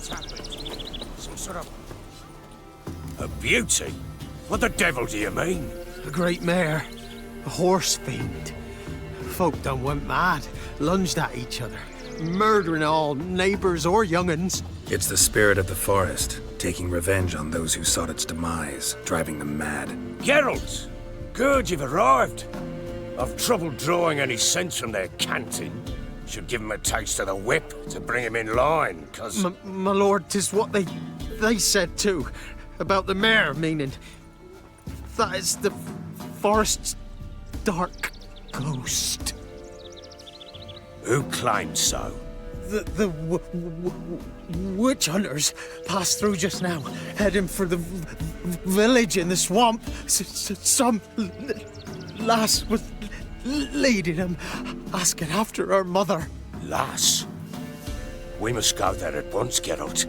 What's happened here? Some sort of... a beauty? What the devil do you mean? A great mare. A horse fiend. Folk done went mad, lunged at each other, murdering all neighbours or young'uns. It's the spirit of the forest, taking revenge on those who sought its demise, driving them mad. Geralt! Good, you've arrived. I've trouble drawing any sense from their canting. Should give him a taste of the whip to bring him in line, 'cause... My lord, 'tis what they said too, about the mare, meaning that is the forest's dark ghost. Who claims so? The witch hunters passed through just now, heading for the village in the swamp. Some lass was leading them, asking after her mother. Lass? We must go there at once, Geralt.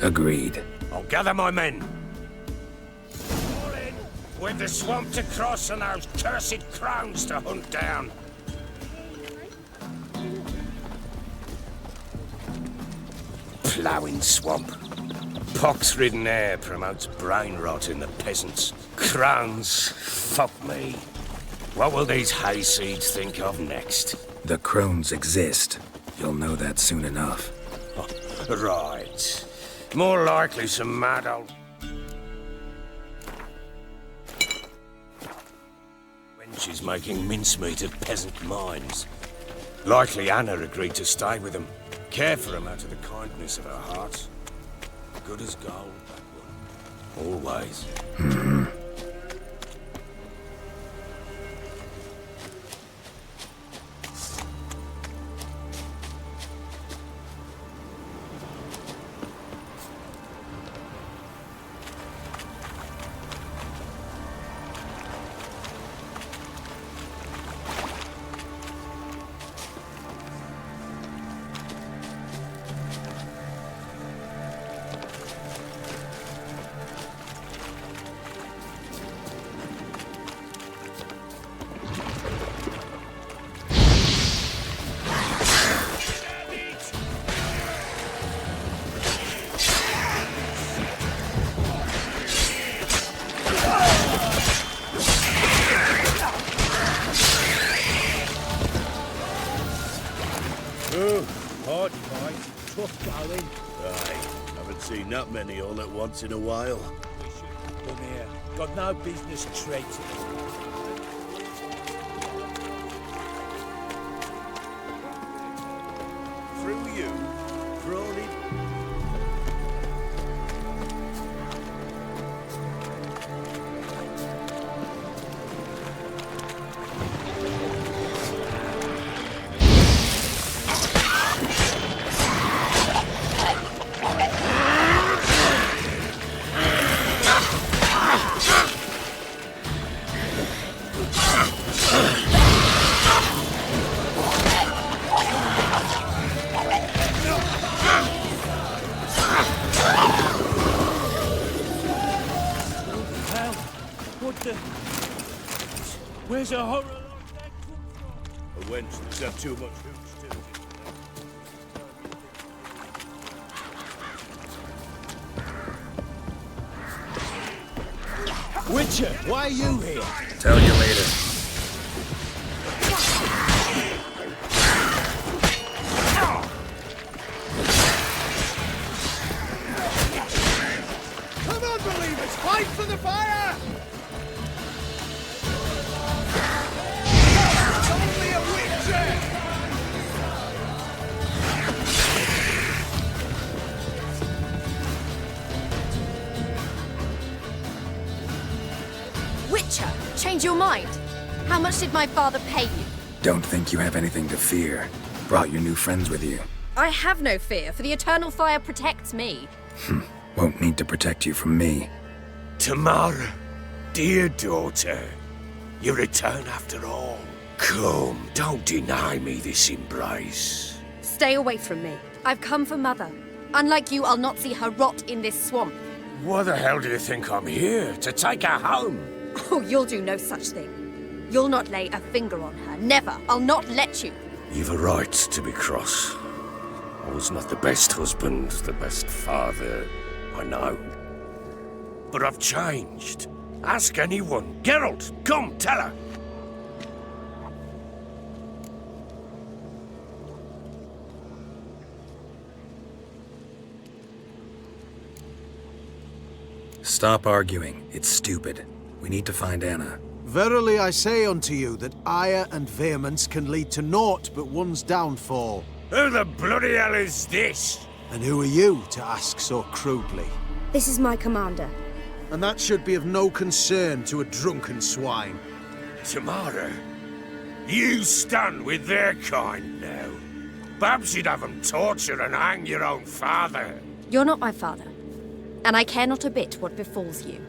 Agreed. I'll gather my men. All in, with the swamp to cross and those cursed crones to hunt down. Ploughing swamp. Pox-ridden air promotes brain rot in the peasants. Crones, fuck me. What will these hayseeds think of next? The crones exist. You'll know that soon enough. Right. More likely some mad old... wenches making mincemeat of peasant minds. Likely Anna agreed to stay with them. Care for them out of the kindness of her heart. Good as gold, that one. Always. Party fight. Tough going. Aye. Haven't seen that many all at once in a while. We shouldn't come here. Got no business trading. Through you, Crowley. Where's a horror like that come from? A wench that's had too much hooch to it. Witcher, why are you here? Tell you later. Come on, believers, fight for the fire! Witcher, change your mind. How much did my father pay you? Don't think you have anything to fear. Brought your new friends with you. I have no fear, for the eternal fire protects me. Won't need to protect you from me. Tamara, dear daughter, you return after all. Come, don't deny me this embrace. Stay away from me. I've come for Mother. Unlike you, I'll not see her rot in this swamp. Why the hell do you think I'm here? To take her home? Oh, you'll do no such thing. You'll not lay a finger on her. Never. I'll not let you. You've a right to be cross. I was not the best husband, the best father, I know. But I've changed. Ask anyone. Geralt, come, tell her. Stop arguing. It's stupid. We need to find Anna. Verily I say unto you that ire and vehemence can lead to naught but one's downfall. Who the bloody hell is this? And who are you to ask so crudely? This is my commander. And that should be of no concern to a drunken swine. Tamara, you stand with their kind now. Perhaps you'd have them torture and hang your own father. You're not my father, and I care not a bit what befalls you.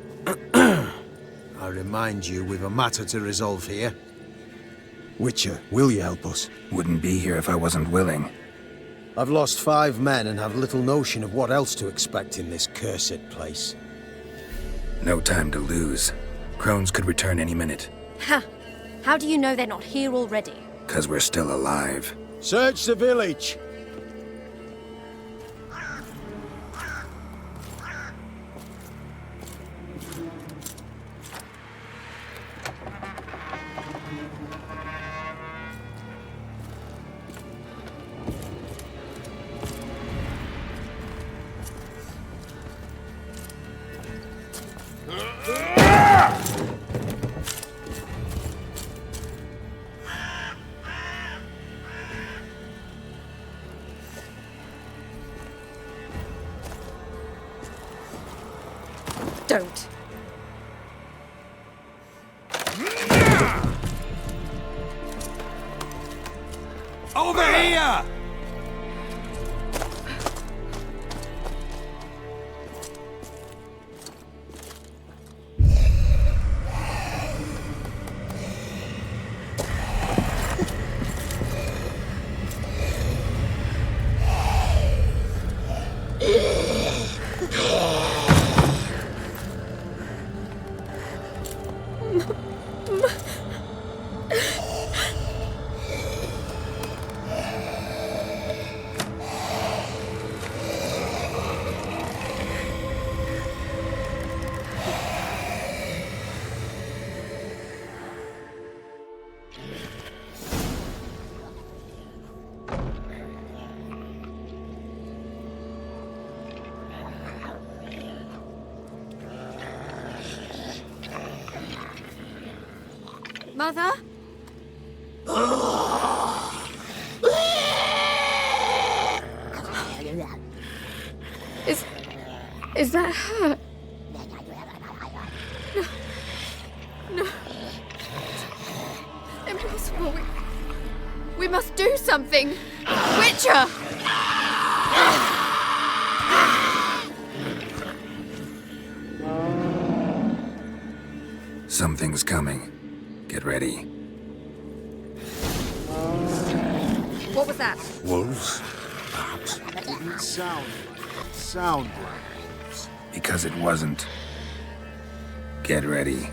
I remind you we've a matter to resolve here. Witcher, will you help us? Wouldn't be here if I wasn't willing. I've lost 5 men and have little notion of what else to expect in this cursed place. No time to lose. Crones could return any minute. Ha! How do you know they're not here already? 'Cause we're still alive. Search the village! Don't. Over here! Mother? Is that her? No. Impossible. We must do something. Witcher! Something's coming. Get ready. What was that? Wolves? Perhaps. Didn't sound like wolves. Because it wasn't. Get ready.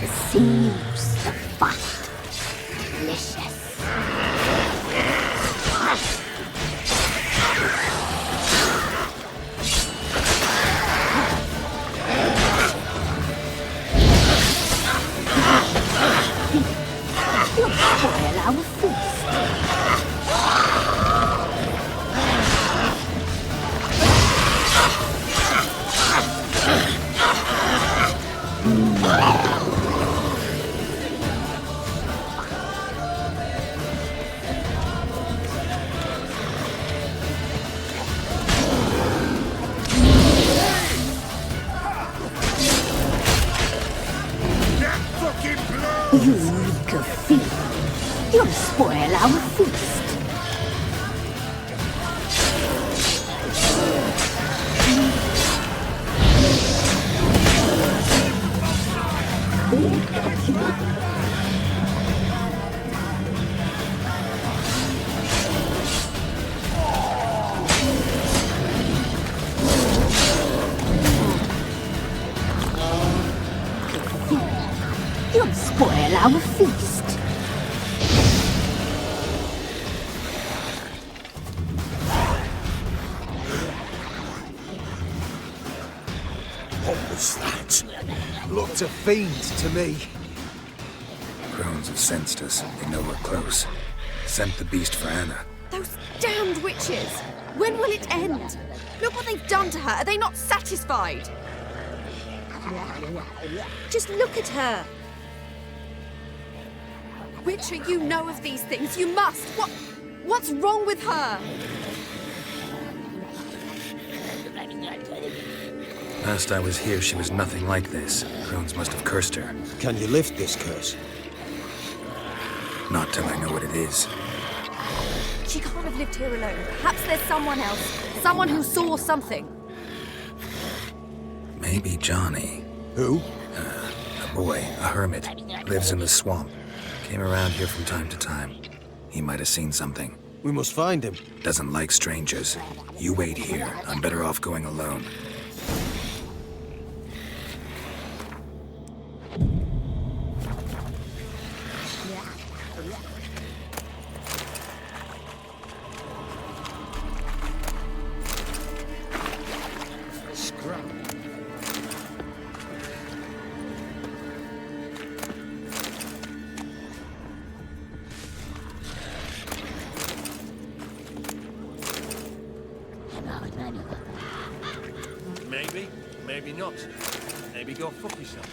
The sinews, the fat, delicious. You'll spoil our feast. You reek of fear. You'll spoil our feast. looked a fiend to me. Crones have sensed us. They know we're close. Sent the beast for Anna. Those damned witches! When will it end? Look what they've done to her. Are they not satisfied? Just look at her. Witcher, you know of these things. You must. What's wrong with her? Last I was here, she was nothing like this. Crones must have cursed her. Can you lift this curse? Not till I know what it is. She can't have lived here alone. Perhaps there's someone else. Someone who saw something. Maybe Johnny. Who? A boy, a hermit. Lives in the swamp. Came around here from time to time. He might have seen something. We must find him. Doesn't like strangers. You wait here. I'm better off going alone. Maybe, maybe not. Maybe go fuck yourself.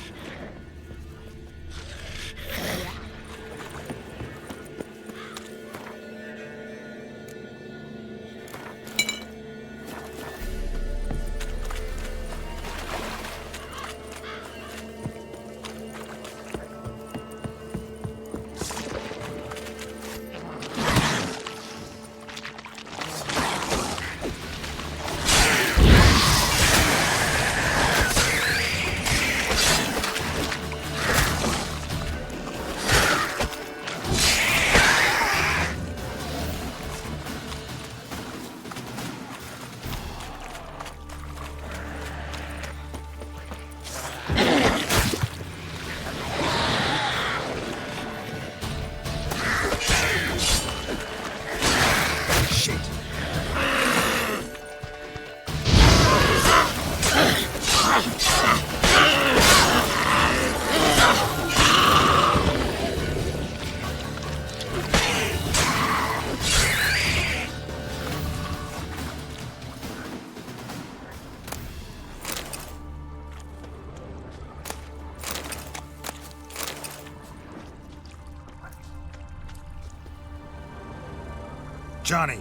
Johnny!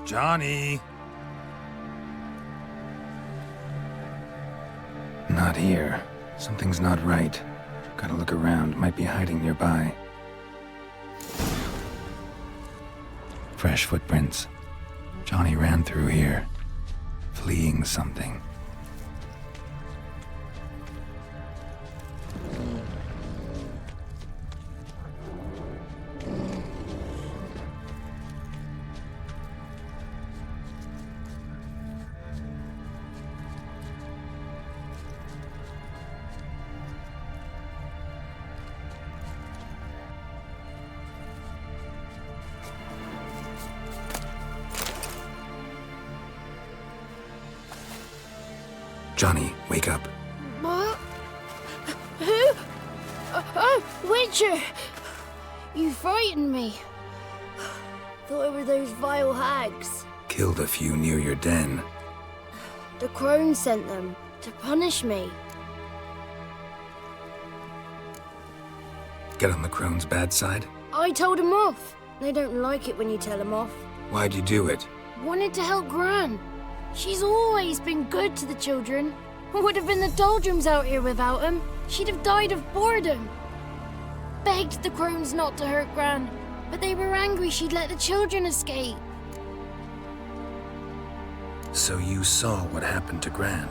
Johnny! Not here. Something's not right. Gotta look around. Might be hiding nearby. Fresh footprints. Johnny ran through here, fleeing something. Johnny, wake up. What? Who? Oh, Witcher! You frightened me. Thought it were those vile hags. Killed a few near your den. The crone sent them to punish me. Get on the crone's bad side? I told him off. They don't like it when you tell them off. Why'd you do it? Wanted to help Gran. She's always been good to the children. Would have been the doldrums out here without him. She'd have died of boredom. Begged the crones not to hurt Gran, but they were angry she'd let the children escape. So you saw what happened to Gran?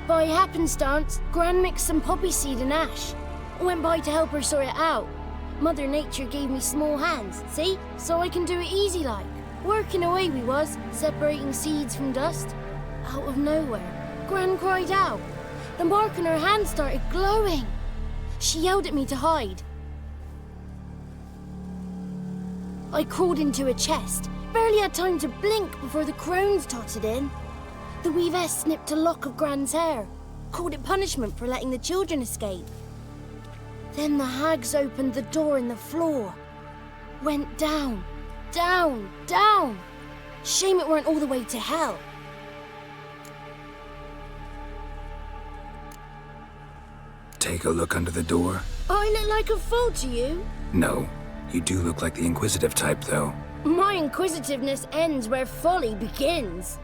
By happenstance, Gran mixed some poppy seed and ash. Went by to help her sort it out. Mother Nature gave me small hands, see? So I can do it easy like. Working away we was, separating seeds from dust. Out of nowhere, Gran cried out. The mark on her hand started glowing. She yelled at me to hide. I crawled into a chest, barely had time to blink before the crones totted in. The weavess snipped a lock of Gran's hair, called it punishment for letting the children escape. Then the hags opened the door in the floor. Went down, down, down. Shame it weren't all the way to hell. Take a look under the door. I look like a fool to you? No, you do look like the inquisitive type, though. My inquisitiveness ends where folly begins.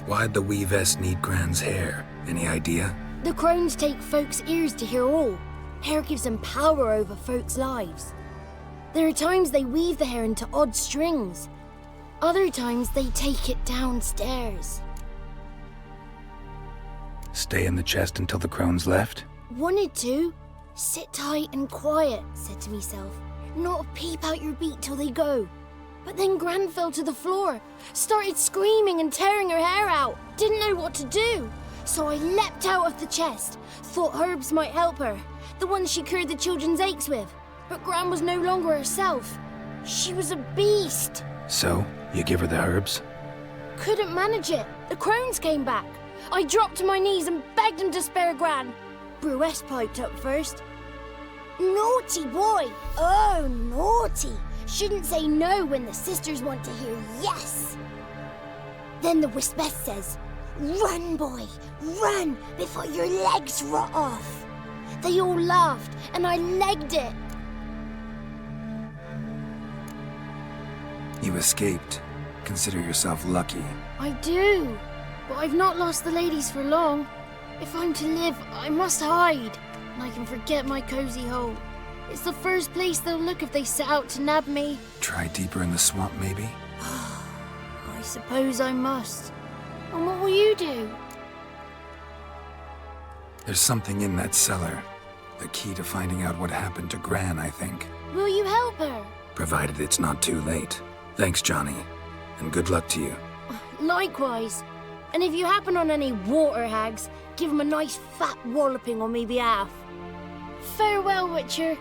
Why'd the weavess need Gran's hair? Any idea? The crones take folks' ears to hear all. Hair gives them power over folks' lives. There are times they weave the hair into odd strings. Other times they take it downstairs. Stay in the chest until the crones left? Wanted to. Sit tight and quiet, said to myself. Not a peep out your beat till they go. But then Gran fell to the floor, started screaming and tearing her hair out. Didn't know what to do. So I leapt out of the chest. Thought herbs might help her. The ones she cured the children's aches with. But Gran was no longer herself. She was a beast. So, you give her the herbs? Couldn't manage it. The crones came back. I dropped to my knees and begged him to spare Gran. Brewess piped up first. Naughty boy! Oh, naughty! Shouldn't say no when the sisters want to hear yes. Then the Wispess says, "Run, boy, run before your legs rot off." They all laughed and I legged it. You escaped. Consider yourself lucky. I do, but I've not lost the ladies for long. If I'm to live, I must hide, and I can forget my cozy hole. It's the first place they'll look if they set out to nab me. Try deeper in the swamp, maybe? I suppose I must. And what will you do? There's something in that cellar. The key to finding out what happened to Gran, I think. Will you help her? Provided it's not too late. Thanks, Johnny. And good luck to you. Likewise. And if you happen on any water hags, give them a nice fat walloping on me behalf. Farewell, Witcher.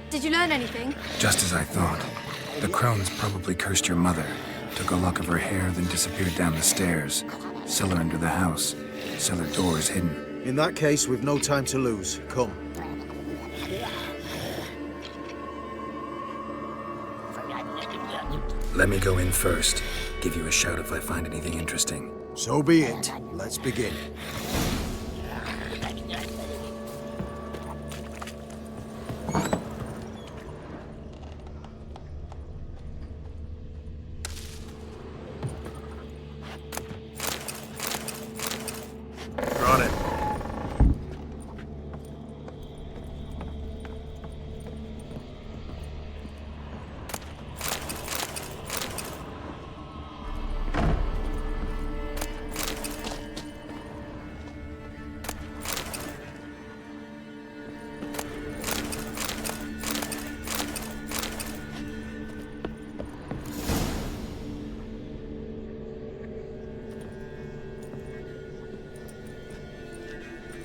Did you learn anything? Just as I thought. The crones probably cursed your mother, took a lock of her hair, then disappeared down the stairs. Cellar under the house. Cellar doors hidden. In that case, we've no time to lose. Come. Let me go in first. Give you a shout if I find anything interesting. So be it. Let's begin. On it.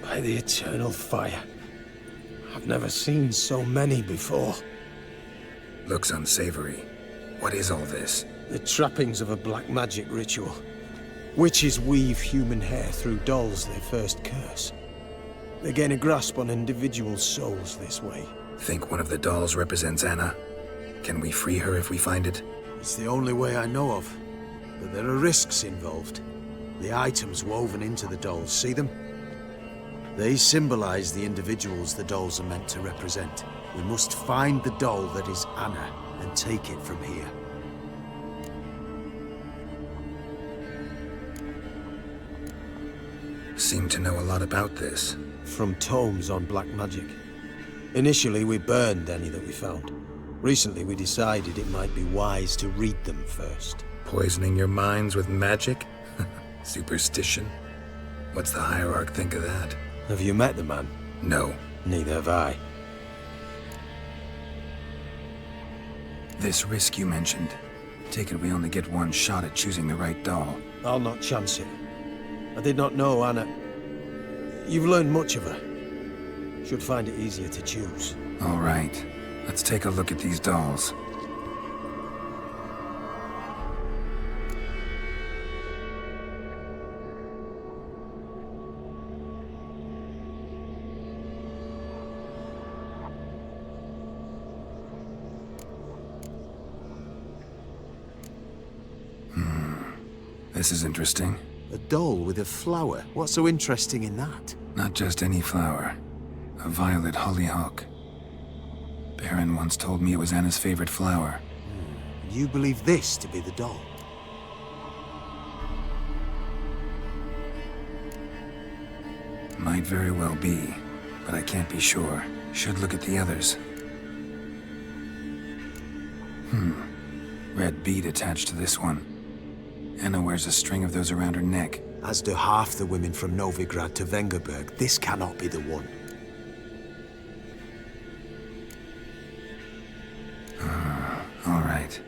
By the eternal fire. I've never seen so many before. Looks unsavory. What is all this? The trappings of a black magic ritual. Witches weave human hair through dolls they first curse. They gain a grasp on individual souls this way. Think one of the dolls represents Anna? Can we free her if we find it? It's the only way I know of. But there are risks involved. The items woven into the dolls, see them? They symbolize the individuals the dolls are meant to represent. We must find the doll that is Anna and take it from here. seem to know a lot about this. From tomes on black magic. Initially, we burned any that we found. Recently, we decided it might be wise to read them first. Poisoning your minds with magic? Superstition? What's the hierarch think of that? Have you met the man? No. Neither have I. This risk you mentioned. Take it we only get one shot at choosing the right doll. I'll not chance it. I did not know Anna. You've learned much of her. Should find it easier to choose. All right. Let's take a look at these dolls. This is interesting. A doll with a flower? What's so interesting in that? Not just any flower. A violet hollyhock. Baron once told me it was Anna's favorite flower. You believe this to be the doll? Might very well be, but I can't be sure. Should look at the others. Red bead attached to this one. Anna wears a string of those around her neck. As do half the women from Novigrad to Vengerberg. This cannot be the one. All right.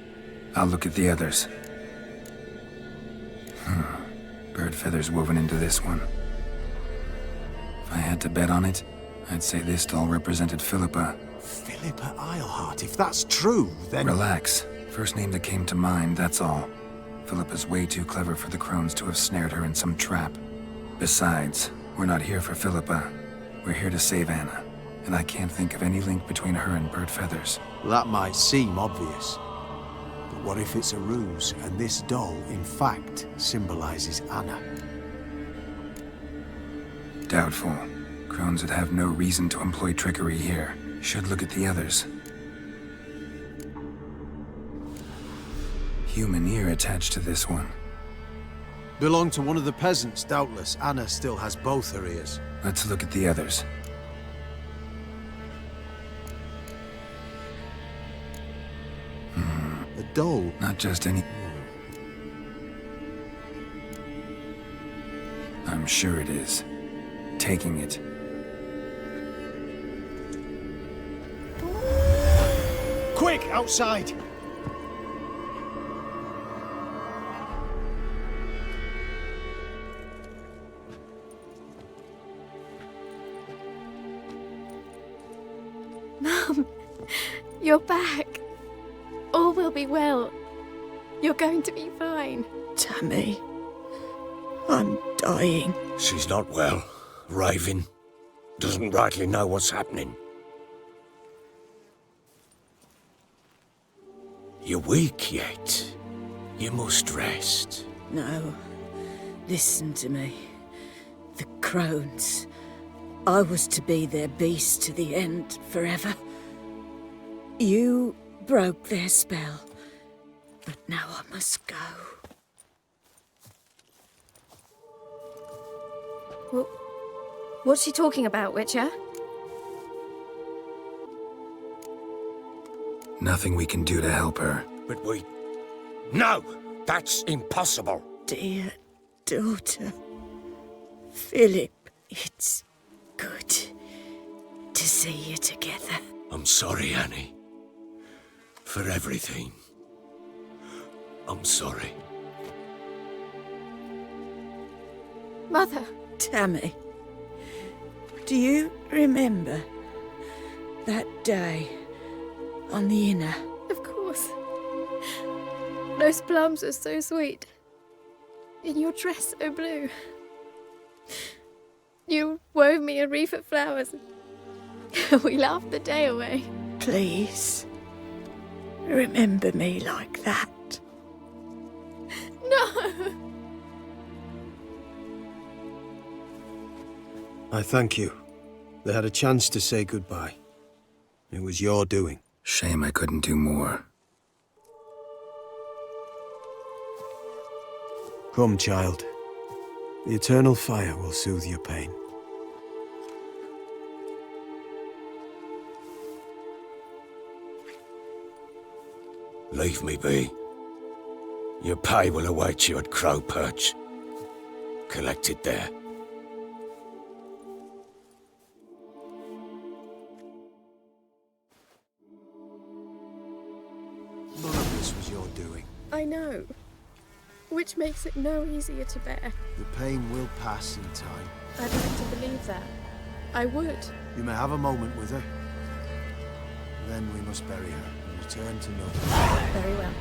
I'll look at the others. Bird feathers woven into this one. If I had to bet on it, I'd say this doll represented Philippa. Philippa Eilhart, if that's true, then... Relax. First name that came to mind, that's all. Philippa's way too clever for the crones to have snared her in some trap. Besides, we're not here for Philippa. We're here to save Anna. And I can't think of any link between her and bird feathers. That might seem obvious. But what if it's a ruse, and this doll, in fact, symbolizes Anna? Doubtful. Crones would have no reason to employ trickery here. Should look at the others. Human ear attached to this one. Belonged to one of the peasants, doubtless. Anna still has both her ears. Let's look at the others. A doll? Not just any... I'm sure it is. Taking it. Quick, outside! Mum, you're back. All will be well. You're going to be fine. Tammy, I'm dying. She's not well. Raving. Doesn't rightly know what's happening. You're weak yet. You must rest. No, listen to me. The crones. I was to be their beast to the end, forever. You broke their spell, but now I must go. Well, what's she talking about, Witcher? Nothing we can do to help her. But we... No! That's impossible! Dear daughter, Philip, it's good to see you together. I'm sorry, Annie. For everything. I'm sorry. Mother. Tammy, do you remember that day on the Inner? Of course. Those plums are so sweet. And your dress so blue. You wove me a wreath of flowers. We laughed the day away. Please, remember me like that. No! I thank you. They had a chance to say goodbye. It was your doing. Shame I couldn't do more. Come, child. The eternal fire will soothe your pain. Leave me be. Your pay will await you at Crow Perch. Collect it there. None of this was your doing. I know. Which makes it no easier to bear. The pain will pass in time. I'd like to believe that. I would. You may have a moment with her. Then we must bury her and return to North. Very well.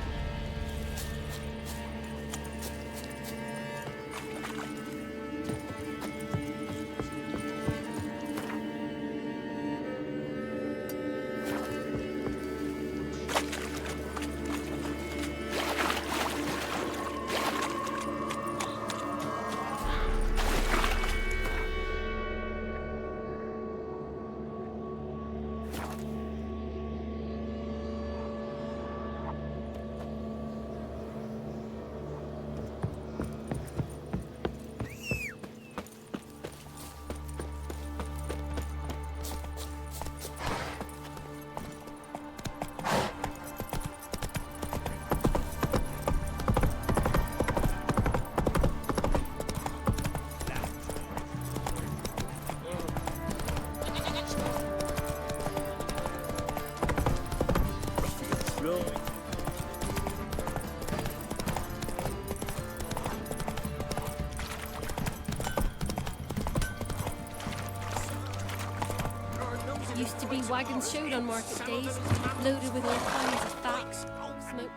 Used to be wagons showed on market days, loaded with all kinds of facts, smoke.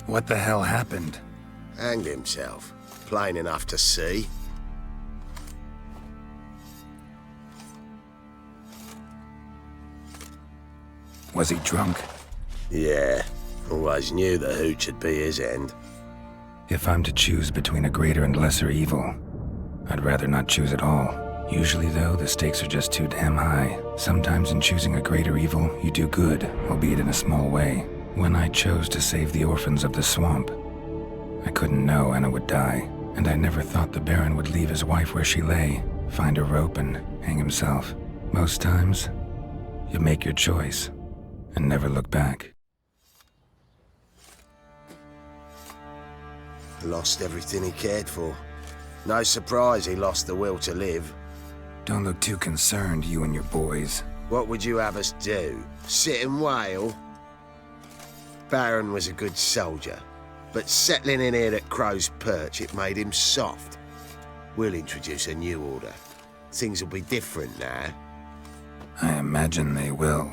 What the hell happened? Hanged himself. Plain enough to see. Was he drunk? Yeah. Always knew the hooch would be his end. If I'm to choose between a greater and lesser evil, I'd rather not choose at all. Usually, though, the stakes are just too damn high. Sometimes in choosing a greater evil, you do good, albeit in a small way. When I chose to save the orphans of the swamp, I couldn't know Anna would die, and I never thought the Baron would leave his wife where she lay, find a rope and hang himself. Most times, you make your choice and never look back. Lost everything he cared for. No surprise he lost the will to live. Don't look too concerned, you and your boys. What would you have us do? Sit and wail? Baron was a good soldier, but settling in here at Crow's Perch, it made him soft. We'll introduce a new order. Things will be different now. I imagine they will.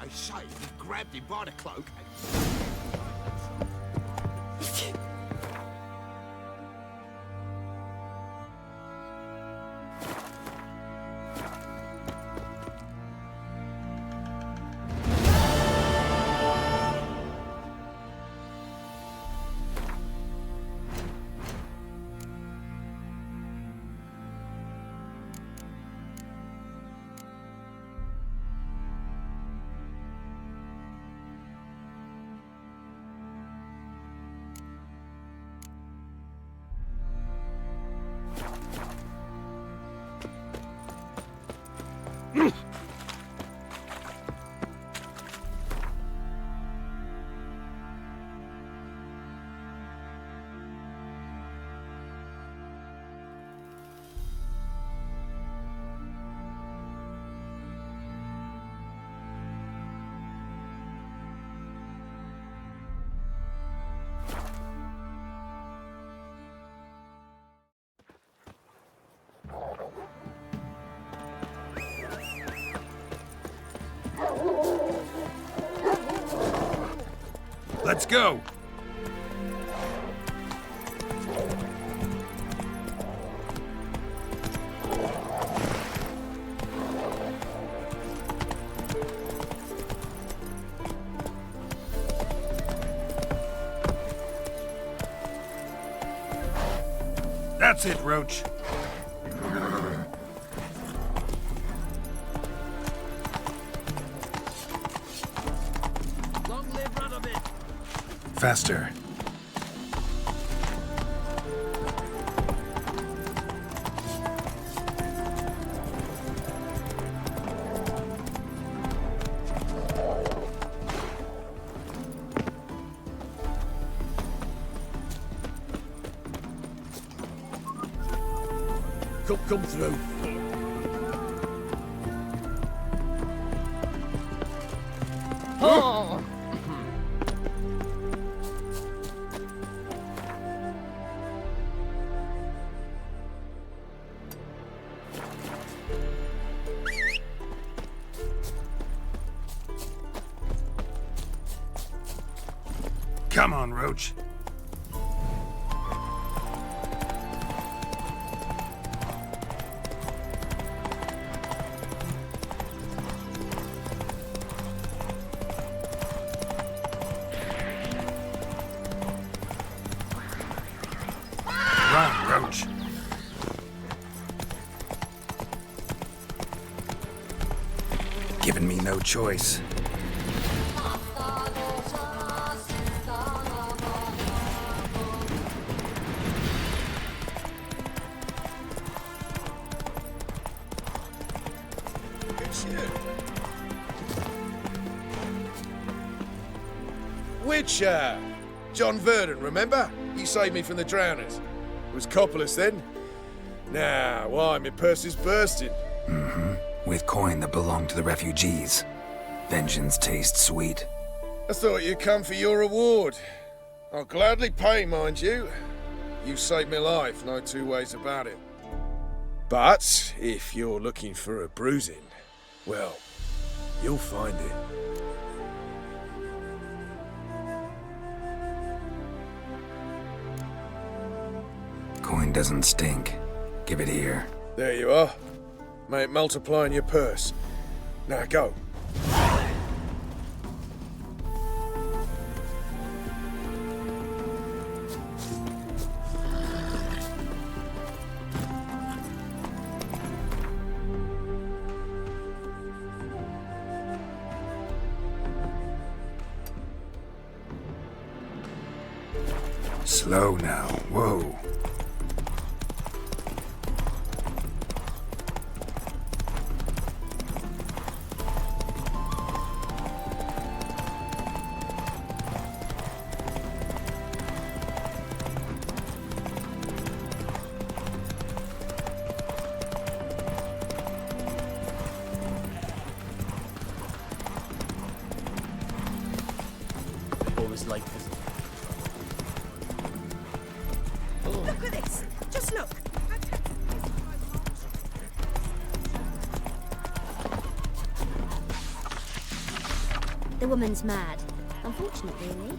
I say he grabbed him by the cloak Let's go! That's it, Roach. Long live Radovid. Faster. Come through. Oh! Come on, Roach. Run, Roach. Giving me no choice. Witcher! John Verdon, remember? You saved me from the drowners. It was Coppolis then. Now, why, my purse is bursting. With coin that belonged to the refugees. Vengeance tastes sweet. I thought you'd come for your reward. I'll gladly pay, mind you. You saved my life, no two ways about it. But if you're looking for a bruising, well, you'll find it. Coin doesn't stink. Give it here. There you are. May it multiply in your purse. Now go. Slow now. Whoa. Always like this. Look at this! Just look! The woman's mad. Unfortunate, really.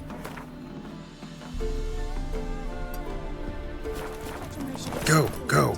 Go, go.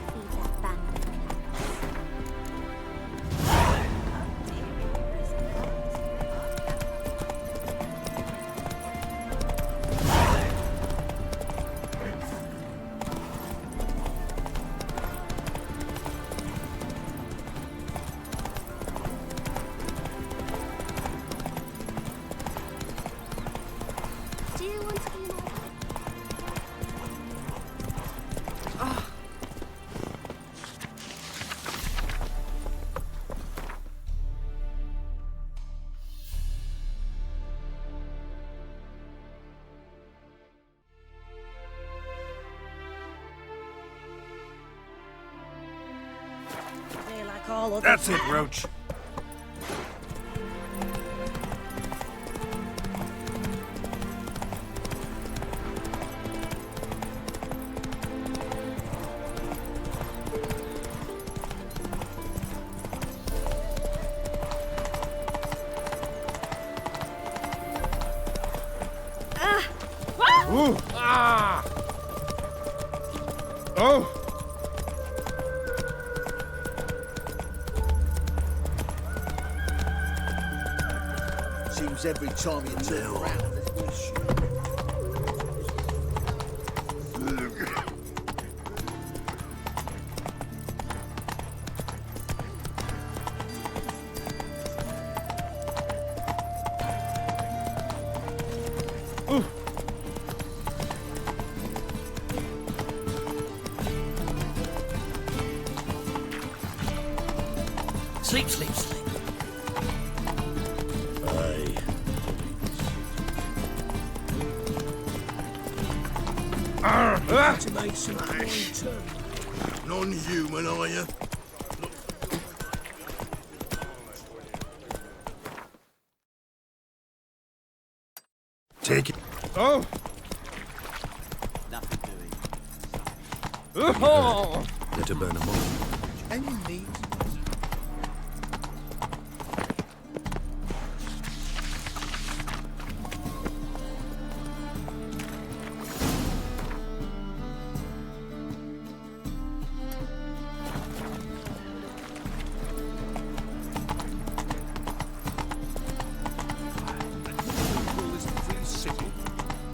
Do you want to be my... They're like all other... That's it, Roach. Ooh! Ah! Oh! Seems every time you turn around, there's more shit. Sleep, sleep, sleep. Aye. To make some turn. Non-human, are you? Take it. Oh! Nothing doing. Oh! Let her burn them off. And you need.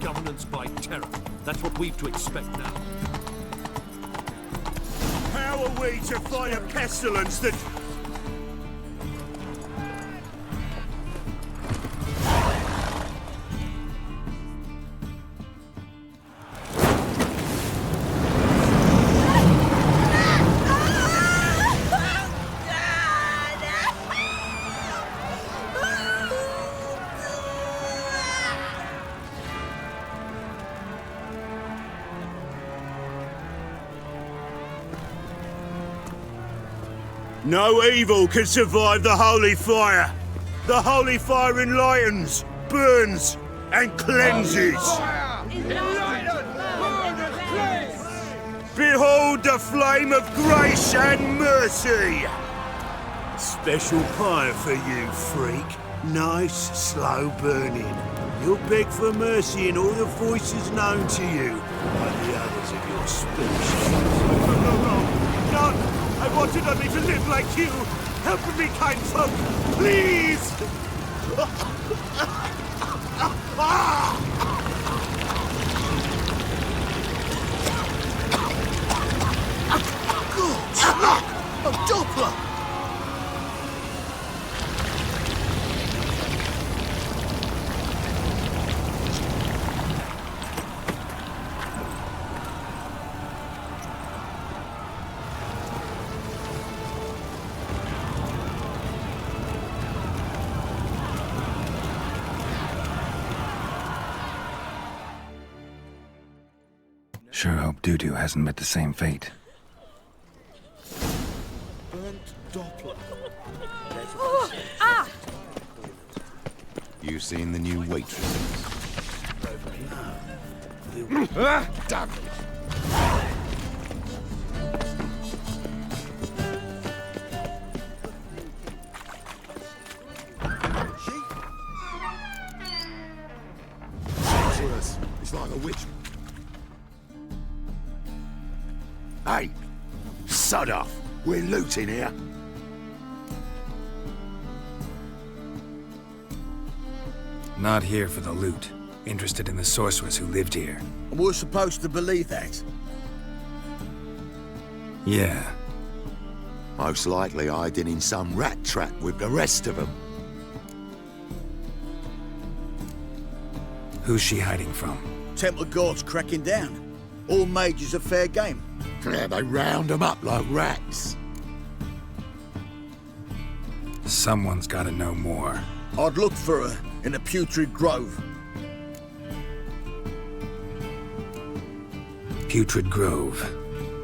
Governance by terror. That's what we've to expect now. How are we to fight a pestilence that... No evil can survive the holy fire. The holy fire enlightens, burns, and cleanses. Behold the flame of grace and mercy. Special fire for you, freak. Nice, slow burning. You'll beg for mercy in all the voices known to you by the others of your species. No! I wanted only to live like you! Help me, kind folk! Please! A Doppler! Sure hope Dudu hasn't met the same fate. Burnt Doppler. Oh, ah! You seen the new waitresses? Damn it! Monstrous. It's like a witch. Hey, sod off. We're looting here. Not here for the loot. Interested in the sorceress who lived here. We're supposed to believe that. Yeah. Most likely hiding in some rat trap with the rest of them. Who's she hiding from? Temple Guard's cracking down. All mages are fair game. Yeah, they round them up like rats. Someone's gotta know more. I'd look for her in the Putrid Grove. Putrid Grove.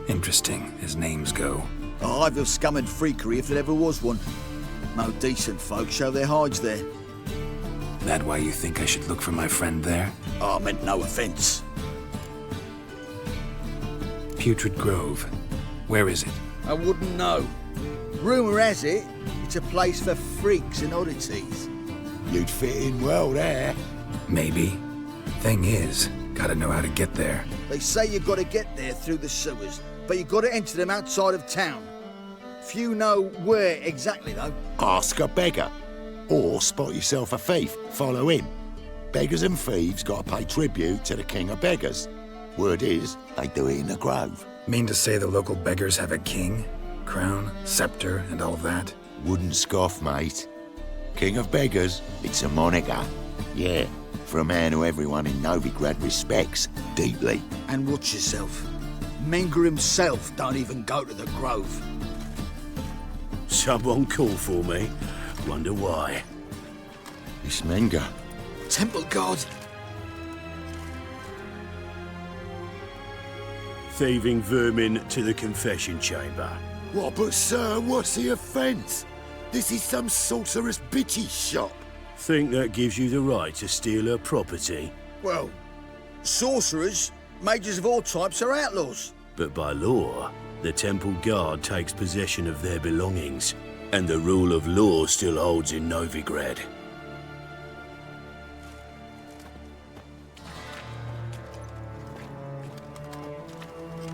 Interesting, as names go. A hive of scum and freakery if there ever was one. No decent folk show their hides there. That why you think I should look for my friend there? I meant no offense. Putrid Grove. Where is it? I wouldn't know. Rumour has it, it's a place for freaks and oddities. You'd fit in well there. Maybe. Thing is, gotta know how to get there. They say you gotta get there through the sewers, but you gotta enter them outside of town. Few know where exactly, though. Ask a beggar. Or spot yourself a thief. Follow him. Beggars and thieves gotta pay tribute to the king of beggars. Word is, they do it in the grove. Mean to say the local beggars have a king? Crown, scepter, and all that? Wouldn't scoff, mate. King of beggars, it's a moniker. Yeah, for a man who everyone in Novigrad respects deeply. And watch yourself. Menger himself don't even go to the Grove. Someone called for me. Wonder why. It's Menger. Temple Guard. Thieving vermin to the confession chamber. What, but sir, what's the offence? This is some sorceress bitchy shop. Think that gives you the right to steal her property? Well, sorcerers, mages of all types are outlaws. But by law, the Temple Guard takes possession of their belongings, and the rule of law still holds in Novigrad.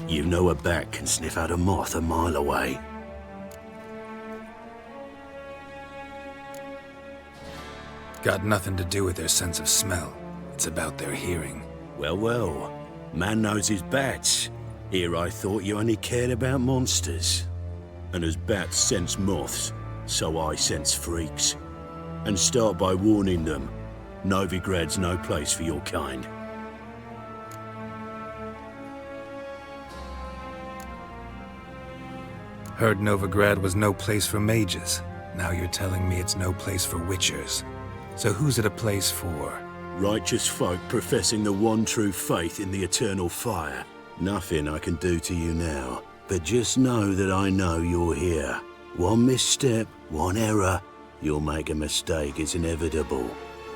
You know a bat can sniff out a moth a mile away. Got nothing to do with their sense of smell. It's about their hearing. Well, well. Man knows his bats. Here I thought you only cared about monsters. And as bats sense moths, so I sense freaks. And start by warning them, Novigrad's no place for your kind. Heard Novigrad was no place for mages. Now you're telling me it's no place for witchers. So who's it a place for? Righteous folk professing the one true faith in the eternal fire. Nothing I can do to you now, but just know that I know you're here. One misstep, one error, you'll make a mistake, it's inevitable.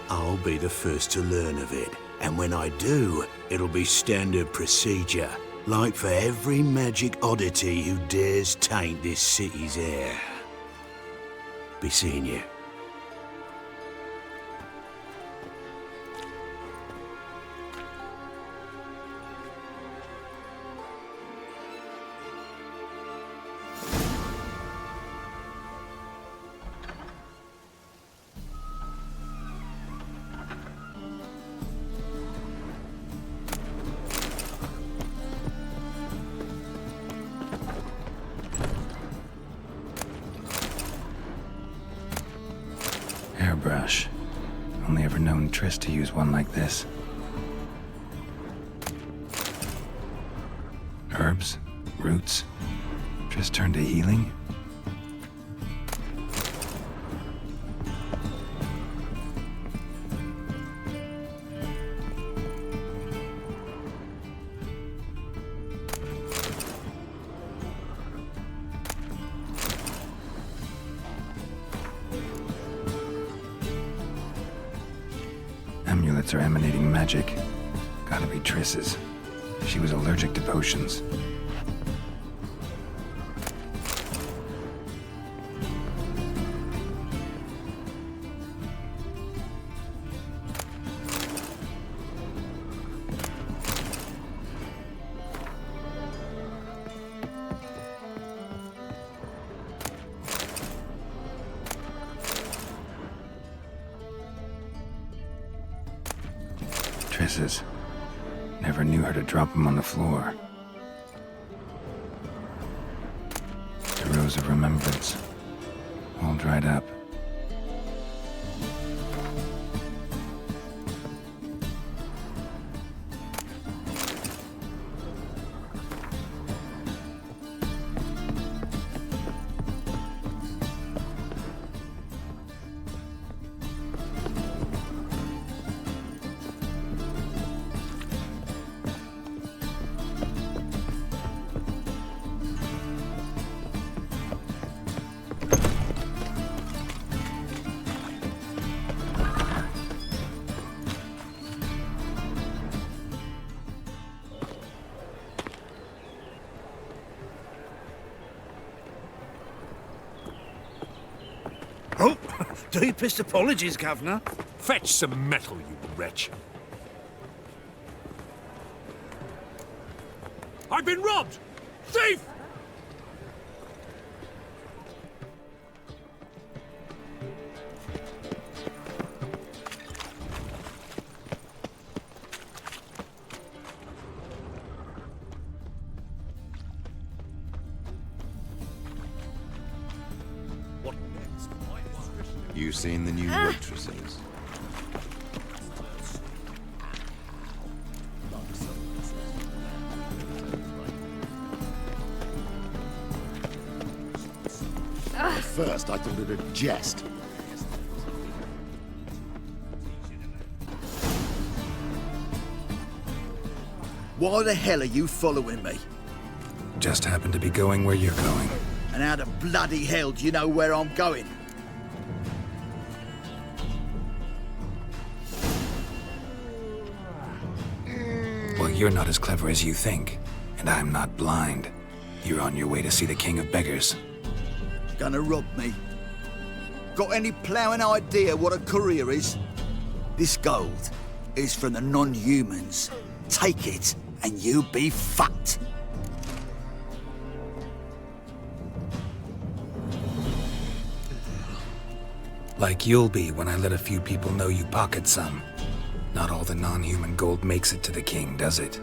I'll be the first to learn of it, and when I do, it'll be standard procedure. Like for every magic oddity who dares taint this city's air. Be seeing you. Hairbrush. Only ever known Triss to use one like this. Herbs? Roots? Triss turned to healing? Amulets are emanating magic. Gotta be Triss's. She was allergic to potions. Triss's. Never knew her to drop them on the floor. The Rose of Remembrance. All dried up. Oh, deepest apologies, Governor. Fetch some metal, you wretch. I've been robbed! Thief! You seen the new waitresses? first, I thought it a jest. Why the hell are you following me? Just happen to be going where you're going. And how the bloody hell do you know where I'm going? Well, you're not as clever as you think, and I'm not blind. You're on your way to see the King of Beggars. Gonna rob me? Got any ploughing idea what a courier is? This gold is from the non-humans. Take it, and you be fucked. Like you'll be when I let a few people know you pocket some. Not all the non-human gold makes it to the king, does it?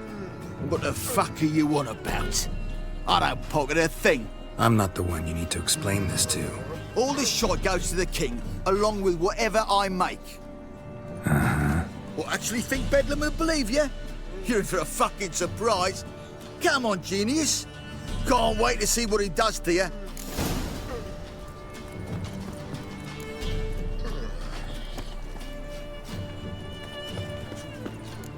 What the fuck are you on about? I don't pocket a thing. I'm not the one you need to explain this to. All this shot goes to the king, along with whatever I make. Uh-huh. What, actually think Bedlam will believe you? You're in for a fucking surprise. Come on, genius. Can't wait to see what he does to you.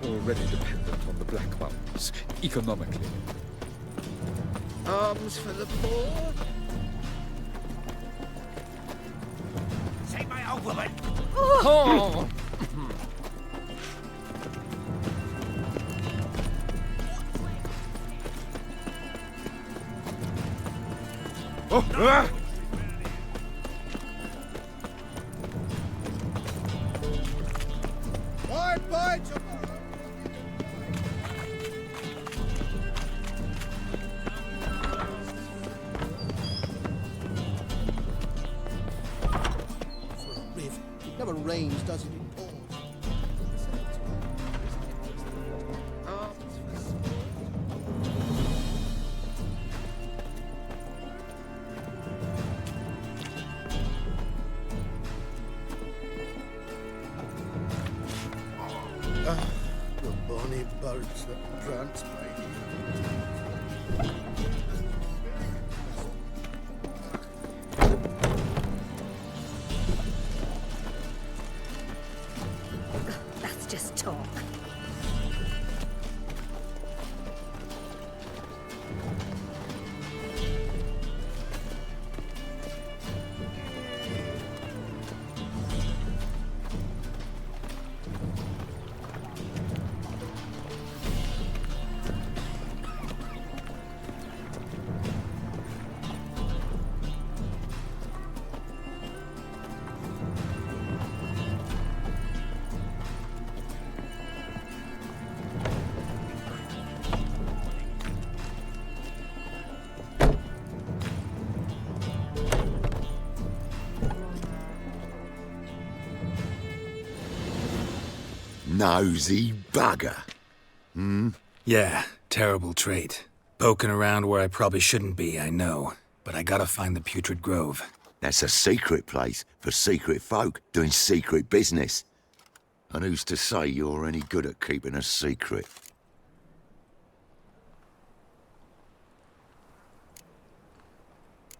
Already dependent on the black ones, economically. Arms for the poor? Take my old woman! Oh! Oh! Ah! Bye, It never rains, does it? It pours. The bonny birds that prance by That's just talk. Nosy bugger. Yeah, terrible trait. Poking around where I probably shouldn't be, I know. But I gotta find the Putrid Grove. That's a secret place for secret folk doing secret business. And who's to say you're any good at keeping a secret?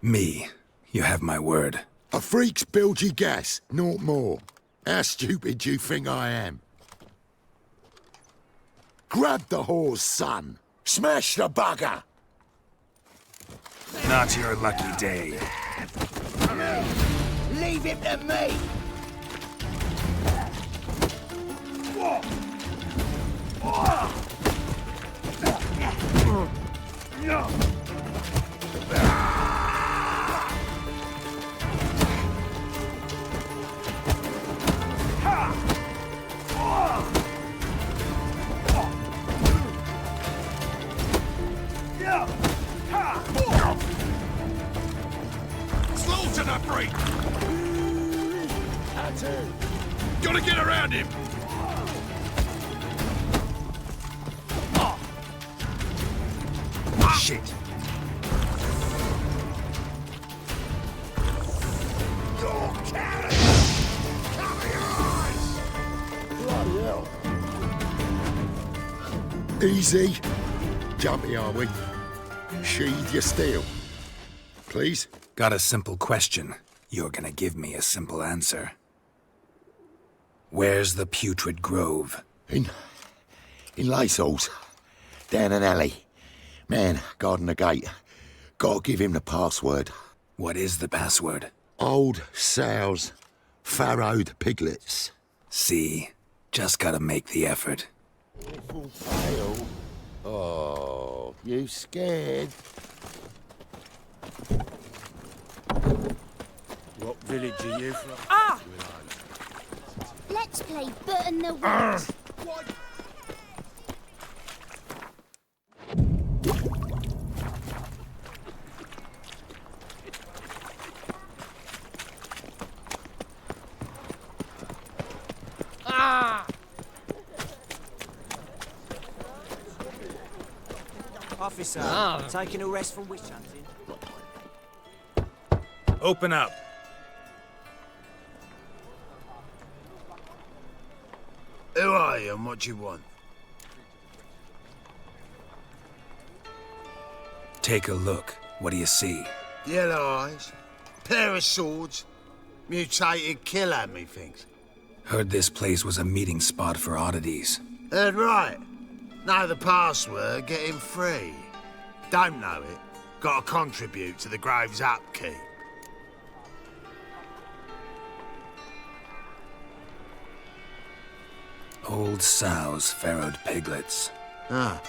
Me. You have my word. A freak's bilgy gas, naught more. How stupid do you think I am? Grab the whore's son. Smash the bugger! Not your lucky day. Leave him to me! Slow to that break! Gotta get around him! Shit. Bloody hell. Easy. Jumpy, are we? Sheathe your steel. Please. Got a simple question. You're gonna give me a simple answer. Where's the putrid grove? In Lacehalls. Down an alley. Man, guarding the gate. Gotta give him the password. What is the password? Old sows. Farrowed piglets. See? Just gotta make the effort. Awful fail. Oh, you scared? What village are you from? Ah! Let's play Burton the Witch. Ah! Officer, taking a rest from witch hunting. Open up. Who are you and what do you want? Take a look. What do you see? Yellow eyes, pair of swords, mutated killer, methinks. Heard this place was a meeting spot for oddities. Heard right. Know the password, get him free. Don't know it, gotta contribute to the grove's upkeep. Old sows, farrowed piglets. Ah.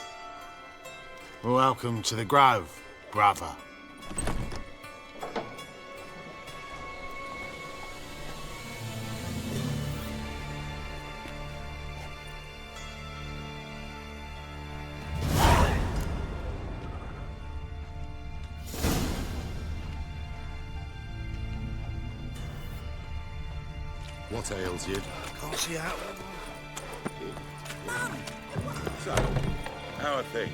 Welcome to the grove, brother. What ails you? Can't see out. So, how are things?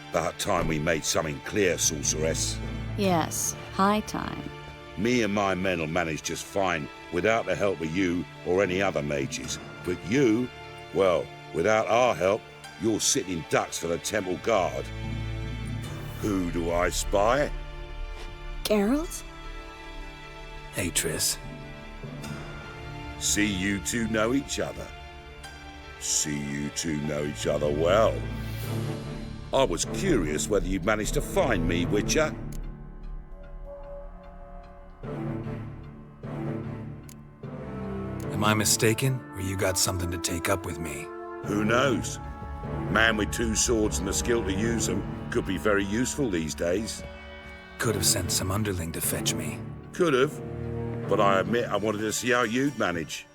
About time we made something clear, sorceress. Yes, high time. Me and my men will manage just fine without the help of you or any other mages. But you, well, without our help, you're sitting ducks for the temple guard. Who do I spy? Geralt? Hey, Triss. See you two know each other. See you two know each other well. I was curious whether you'd managed to find me, Witcher. Am I mistaken, or you got something to take up with me? Who knows? Man with two swords and the skill to use them could be very useful these days. Could have sent some underling to fetch me. Could have, but I admit I wanted to see how you'd manage.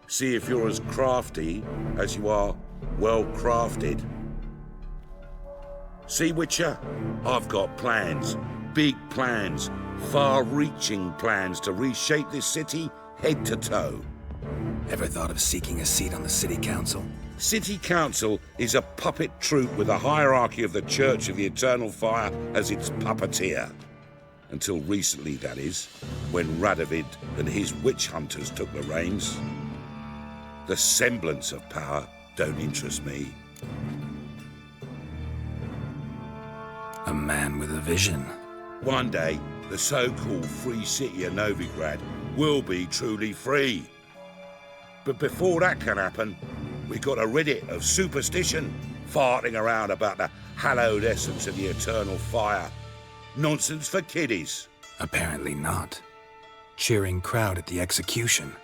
See if you're as crafty as you are well-crafted. See, Witcher, I've got plans, big plans, far-reaching plans to reshape this city head to toe. Ever thought of seeking a seat on the city council? City council is a puppet troupe with a hierarchy of the Church of the Eternal Fire as its puppeteer. Until recently, that is, when Radovid and his witch hunters took the reins. The semblance of power don't interest me. A man with a vision. One day, the so-called free city of Novigrad will be truly free. But before that can happen, we got to rid it of superstition, farting around about the hallowed essence of the eternal fire. Nonsense for kiddies. Apparently not. Cheering crowd at the execution.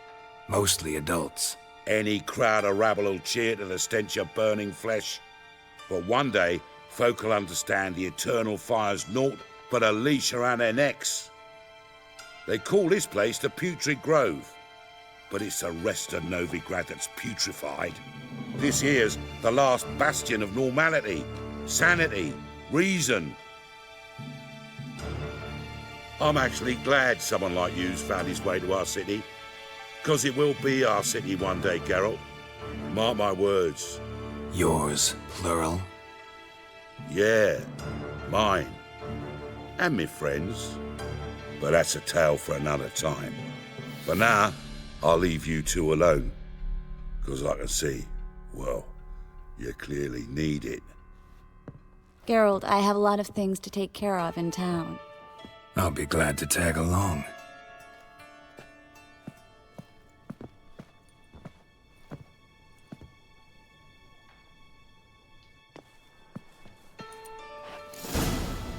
Mostly adults. Any crowd of rabble will cheer to the stench of burning flesh. But one day, folk will understand the eternal fire's naught but a leash around their necks. They call this place the Putrid Grove, but it's the rest of Novigrad that's putrefied. This here's the last bastion of normality, sanity, reason. I'm actually glad someone like you's found his way to our city, because it will be our city one day, Geralt. Mark my words. Yours, plural? Yeah, mine. And me friends. But that's a tale for another time. For now, I'll leave you two alone. Because I can see, well, you clearly need it. Geralt, I have a lot of things to take care of in town. I'll be glad to tag along.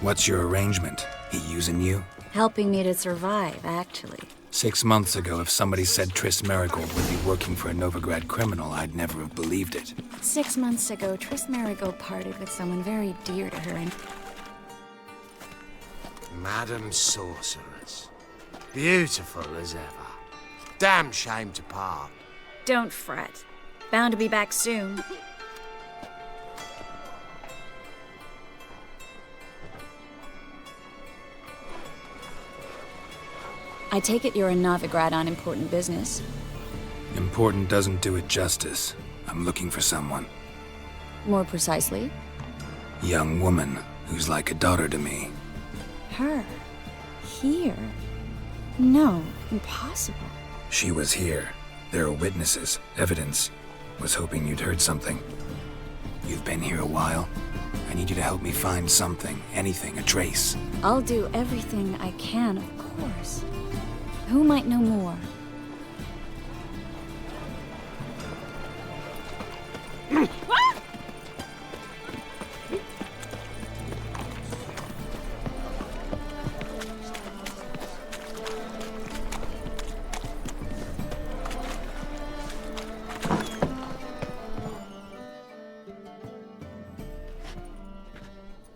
What's your arrangement? He using you? Helping me to survive, actually. 6 months ago, if somebody said Triss Marigold would be working for a Novigrad criminal, I'd never have believed it. 6 months ago, Triss Marigold parted with someone very dear to her and... Madam Sorceress. Beautiful as ever. Damn shame to part. Don't fret. Bound to be back soon. I take it you're a Novigrad on important business. Important doesn't do it justice. I'm looking for someone. More precisely? Young woman who's like a daughter to me. Her? Here? No, impossible. She was here. There are witnesses, evidence. Was hoping you'd heard something. You've been here a while. I need you to help me find something, anything, a trace. I'll do everything I can, of course. Who might know more?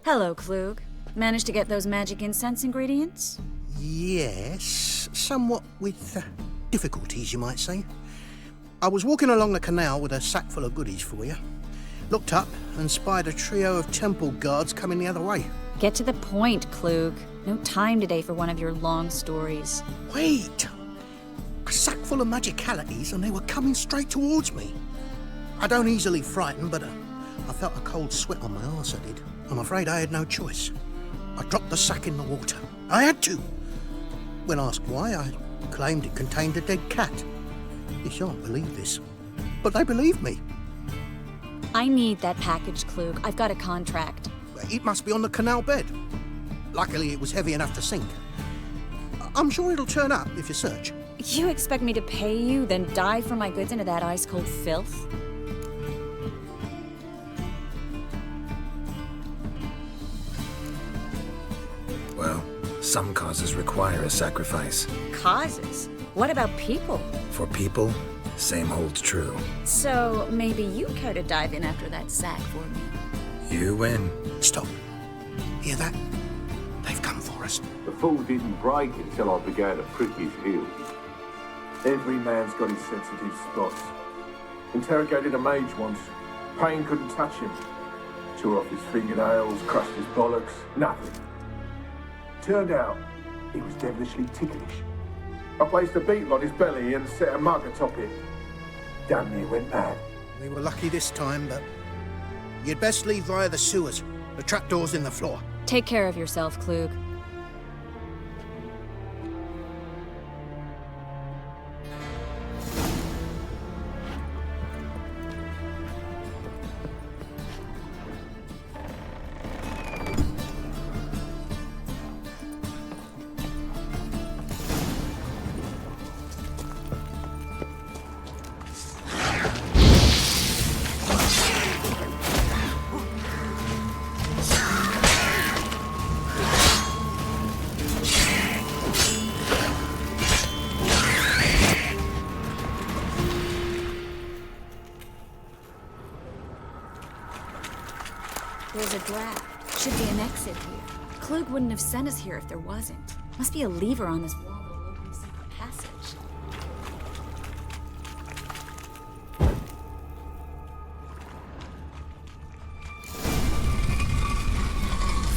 Hello, Klug. Managed to get those magic incense ingredients? Yes, somewhat with difficulties, you might say. I was walking along the canal with a sack full of goodies for you. Looked up and spied a trio of temple guards coming the other way. Get to the point, Klug. No time today for one of your long stories. Wait! A sack full of magicalities and they were coming straight towards me. I don't easily frighten, but I felt a cold sweat on my arse, I did. I'm afraid I had no choice. I dropped the sack in the water. I had to. When asked why, I claimed it contained a dead cat. You shan't believe this, but they believed me. I need that package, Klug. I've got a contract. It must be on the canal bed. Luckily, it was heavy enough to sink. I'm sure it'll turn up if you search. You expect me to pay you, then dive for my goods into that ice-cold filth? Well, some causes require a sacrifice. Causes? What about people? For people, same holds true. So maybe you care to dive in after that sack for me? You win. Stop. Hear that? They've come for us. The fool didn't break until I began to prick his heels. Every man's got his sensitive spots. Interrogated a mage once. Pain couldn't touch him. Tore off his fingernails, crushed his bollocks, nothing. Turned out, he was devilishly ticklish. I placed a beetle on his belly and set a mug atop it. Damn near went mad. We were lucky this time, but you'd best leave via the sewers. The trapdoor's in the floor. Take care of yourself, Klug. There's a draft. Should be an exit here. Klug wouldn't have sent us here if there wasn't. Must be a lever on this wall that will open a secret passage.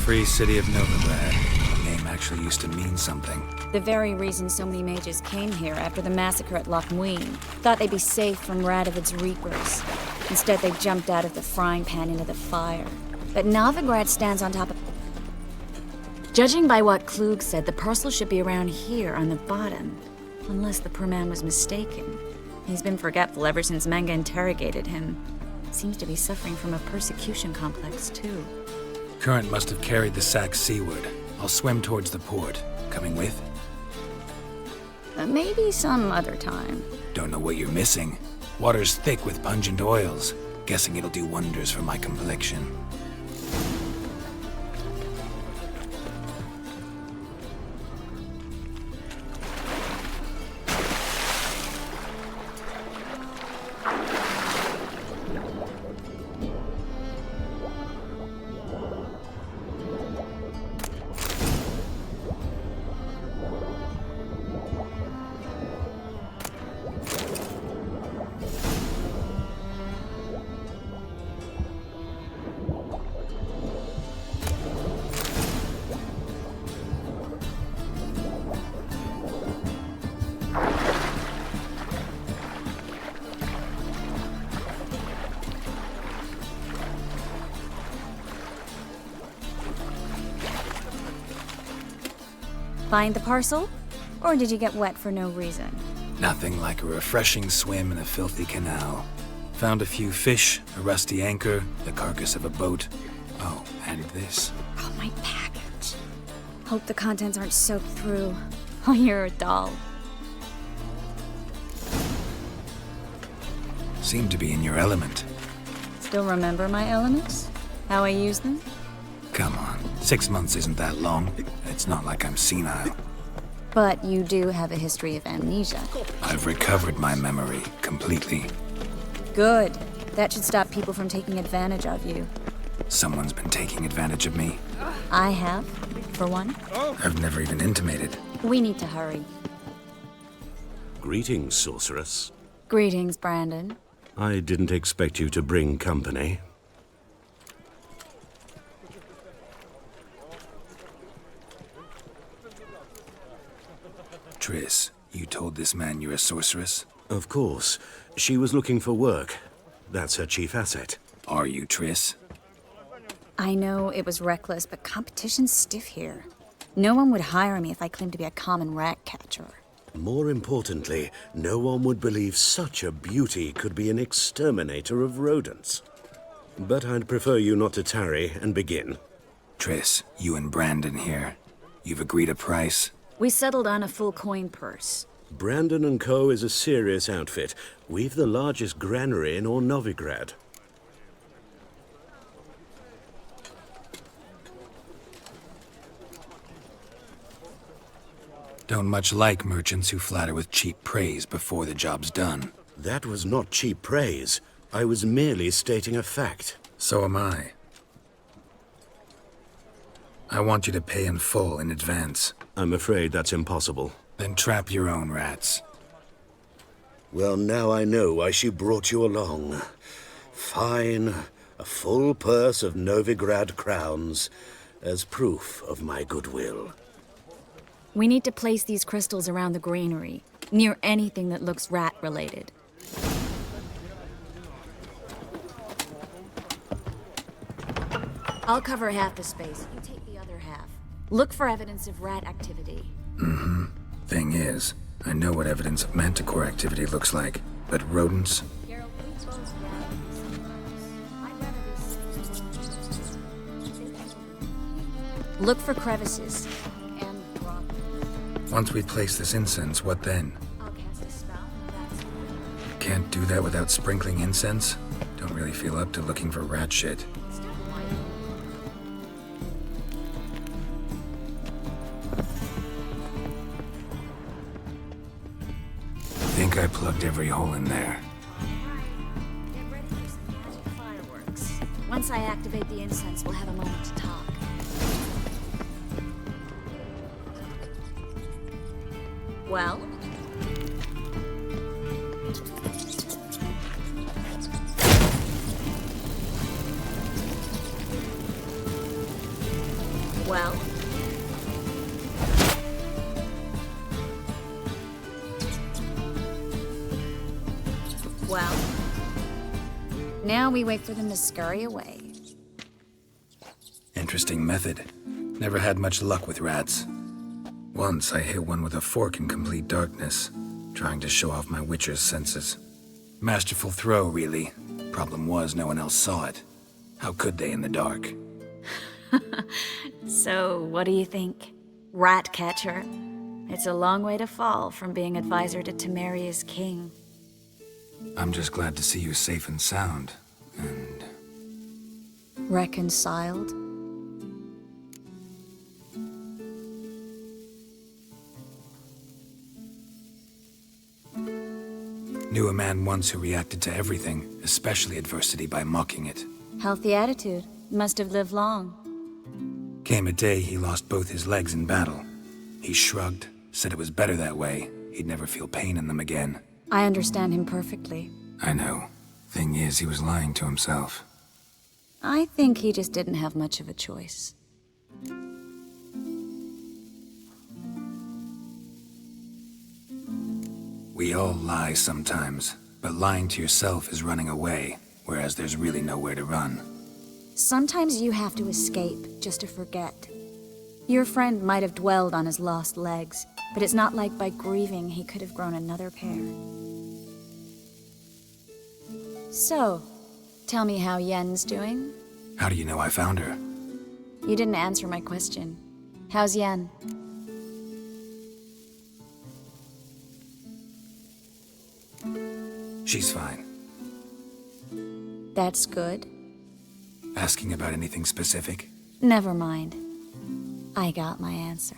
Free City of Novigrad. The name actually used to mean something. The very reason so many mages came here after the massacre at Loch Muin. Thought they'd be safe from Radovid's reapers. Instead, they jumped out of the frying pan into the fire. But Novigrad stands on top of... Judging by what Klug said, the parcel should be around here on the bottom. Unless the poor man was mistaken. He's been forgetful ever since Manga interrogated him. Seems to be suffering from a persecution complex, too. Current must have carried the sack seaward. I'll swim towards the port. Coming with? Maybe some other time. Don't know what you're missing. Water's thick with pungent oils. Guessing it'll do wonders for my complexion. Find the parcel? Or did you get wet for no reason? Nothing like a refreshing swim in a filthy canal. Found a few fish, a rusty anchor, the carcass of a boat. Oh, and this. Oh, my package. Hope the contents aren't soaked through. Oh, you're a doll. Seem to be in your element. Still remember my elements? How I use them? Come on, 6 months isn't that long. It's not like I'm senile. But you do have a history of amnesia. I've recovered my memory completely. Good. That should stop people from taking advantage of you. Someone's been taking advantage of me. I have, for one. I've never even intimated. We need to hurry. Greetings, sorceress. Greetings, Brandon. I didn't expect you to bring company. Triss, you told this man you're a sorceress? Of course. She was looking for work. That's her chief asset. Are you, Triss? I know it was reckless, but competition's stiff here. No one would hire me if I claimed to be a common rat catcher. More importantly, no one would believe such a beauty could be an exterminator of rodents. But I'd prefer you not to tarry and begin. Triss, you and Brandon here. You've agreed a price? We settled on a full coin purse. Brandon & Co. is a serious outfit. We've the largest granary in all Novigrad. Don't much like merchants who flatter with cheap praise before the job's done. That was not cheap praise. I was merely stating a fact. So am I. I want you to pay in full in advance. I'm afraid that's impossible. Then trap your own rats. Well, now I know why she brought you along. Fine. A full purse of Novigrad crowns as proof of my goodwill. We need to place these crystals around the granary, near anything that looks rat-related. I'll cover half the space. You take the other half. Look for evidence of rat activity. Mm-hmm. Thing is, I know what evidence of manticore activity looks like, but rodents? Geralt, look for crevices. And drop. Once we place this incense, what then? I'll cast a spell. Can't do that without sprinkling incense? Don't really feel up to looking for rat shit. I think I plugged every hole in there. Get ready for some magic fireworks. Once I activate the incense, we'll have a moment to talk. Well? Well? Well? Now we wait for them to scurry away. Interesting method. Never had much luck with rats. Once I hit one with a fork in complete darkness, trying to show off my witcher's senses. Masterful throw, really. Problem was, no one else saw it. How could they in the dark? So, what do you think? rat catcher. It's a long way to fall from being advisor to Temeria's king. I'm just glad to see you safe and sound, and... Reconciled? Knew a man once who reacted to everything, especially adversity, by mocking it. Healthy attitude. Must have lived long. Came a day he lost both his legs in battle. He shrugged, said it was better that way. He'd never feel pain in them again. I understand him perfectly. I know. Thing is, he was lying to himself. I think he just didn't have much of a choice. We all lie sometimes, but lying to yourself is running away, whereas there's really nowhere to run. Sometimes you have to escape just to forget. Your friend might have dwelled on his lost legs, but it's not like by grieving he could have grown another pair. So, tell me how Yen's doing? How do you know I found her? You didn't answer my question. How's Yen? She's fine. That's good. Asking about anything specific? Never mind. I got my answer.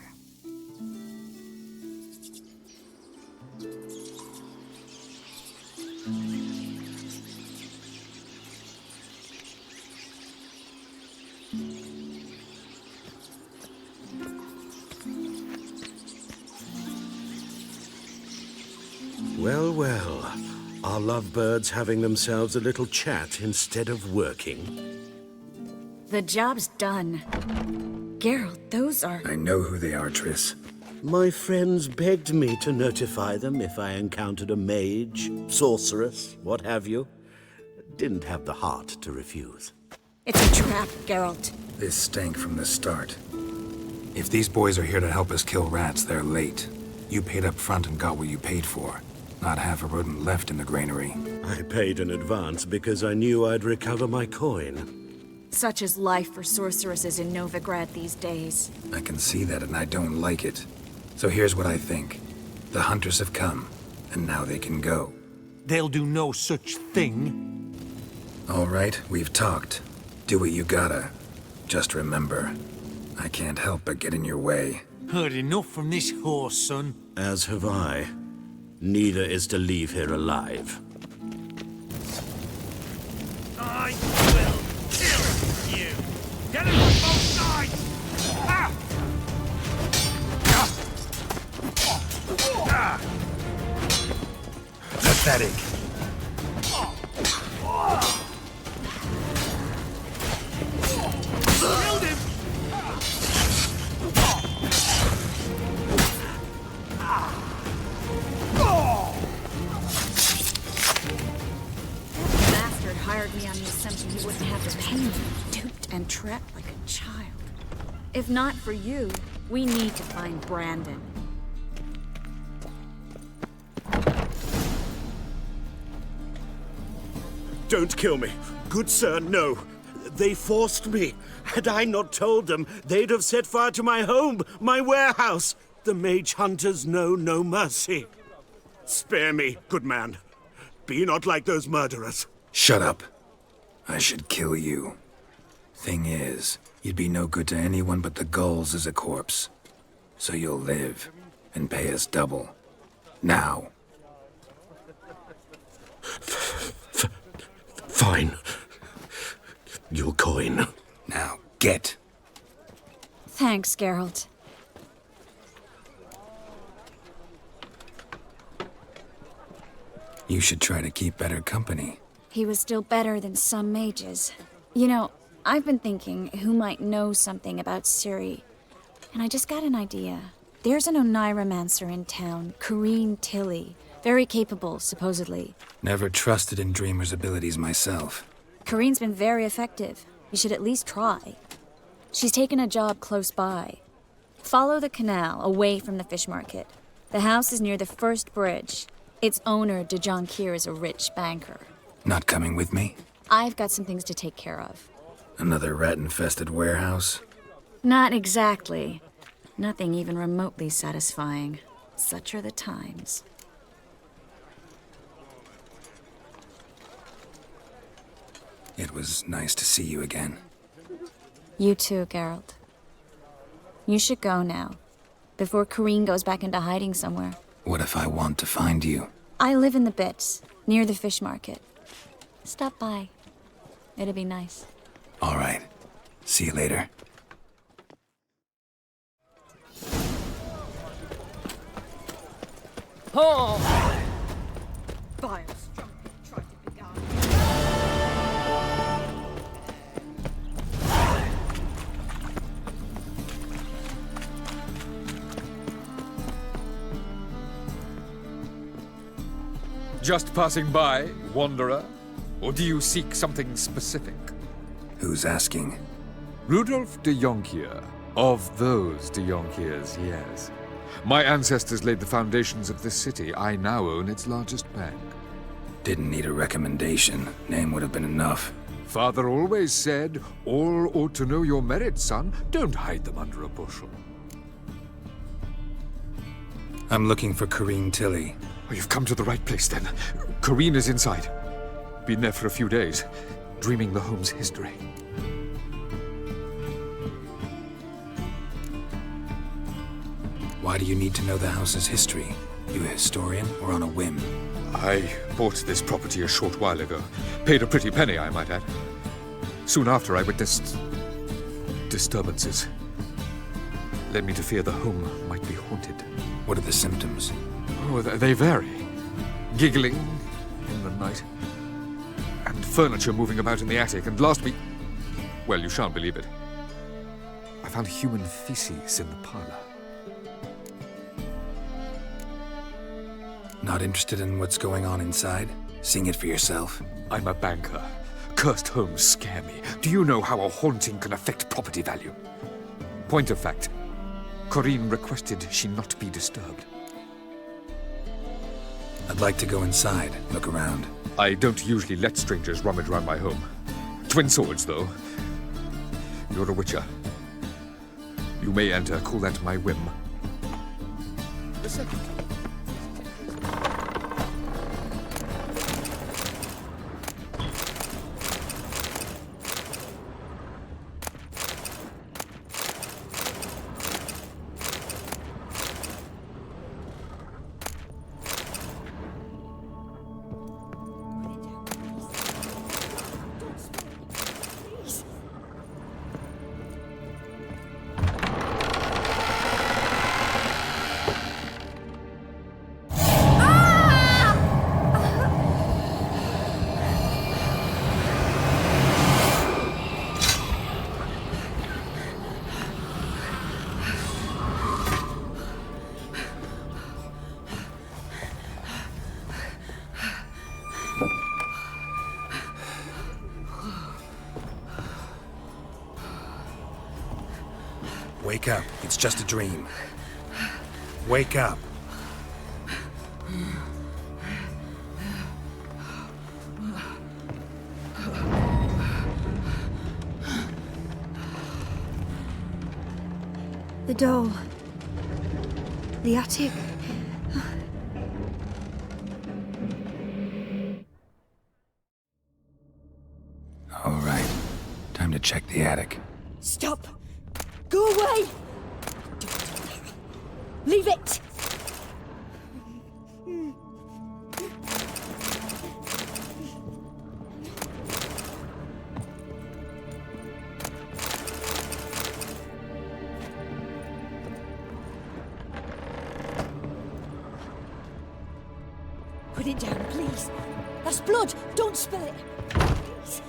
Well, well. Are lovebirds having themselves a little chat instead of working? The job's done. Geralt, those are... I know who they are, Triss. My friends begged me to notify them if I encountered a mage, sorceress, what have you. Didn't have the heart to refuse. It's a trap, Geralt. This stank from the start. If these boys are here to help us kill rats, they're late. You paid up front and got what you paid for. Not half a rodent left in the granary. I paid in advance because I knew I'd recover my coin. Such is life for sorceresses in Novigrad these days. I can see that, and I don't like it. So here's what I think. The hunters have come, and now they can go. They'll do no such thing. All right, we've talked. Do what you gotta. Just remember, I can't help but get in your way. Heard enough from this horse, son. As have I. Neither is to leave here alive. I will kill you! Get it on both sides! Ah! Pathetic. Killed him! Bastard hired me on the assumption he wouldn't have to pay me. Duped and trapped like a child. If not for you, we need to find Brandon. Don't kill me. Good sir, no. They forced me. Had I not told them, they'd have set fire to my home, my warehouse. The mage hunters know no mercy. Spare me, good man. Be not like those murderers. Shut up. I should kill you. Thing is, you'd be no good to anyone but the gulls as a corpse. So you'll live, and pay us double. Now. Fine. Your coin. Now, get. Thanks, Geralt. You should try to keep better company. He was still better than some mages. You know, I've been thinking who might know something about Ciri. And I just got an idea. There's an Oneiromancer in town, Corrine Tilly. Very capable, supposedly. Never trusted in Dreamer's abilities myself. Corrine's been very effective. You should at least try. She's taken a job close by. Follow the canal, away from the fish market. The house is near the first bridge. Its owner, Dejon Kier, is a rich banker. Not coming with me? I've got some things to take care of. Another rat-infested warehouse? Not exactly. Nothing even remotely satisfying. Such are the times. It was nice to see you again. You too, Geralt. You should go now, before Corrine goes back into hiding somewhere. What if I want to find you? I live in the Bits, near the fish market. Stop by. It'd be nice. All right. See you later. Oh! Just passing by, wanderer? Or do you seek something specific? Who's asking? Rudolf de Jonkier. Of those de Jonkiers, yes. My ancestors laid the foundations of this city. I now own its largest bank. Didn't need a recommendation. Name would have been enough. Father always said, all ought to know your merits, son. Don't hide them under a bushel. I'm looking for Corrine Tilly. Oh, you've come to the right place, then. Corrine is inside. Been there for a few days, dreaming the home's history. Why do you need to know the house's history? You a historian or on a whim? I bought this property a short while ago. Paid a pretty penny, I might add. Soon after, I witnessed disturbances. Led me to fear the home might be haunted. What are the symptoms? Oh, they vary. Giggling in the night. And furniture moving about in the attic. And last week... Well, you shan't believe it. I found human feces in the parlor. Not interested in what's going on inside? Seeing it for yourself? I'm a banker. Cursed homes scare me. Do you know how a haunting can affect property value? Point of fact, Corrine requested she not be disturbed. I'd like to go inside, look around. I don't usually let strangers rummage around my home. Twin swords, though. You're a witcher. You may enter, call that my whim. A second. Wake up. It's just a dream. Wake up. The doll. The attic. All right. Time to check the attic. Stop! Go away! Leave it! Put it down, please. That's blood. Don't spill it. Please.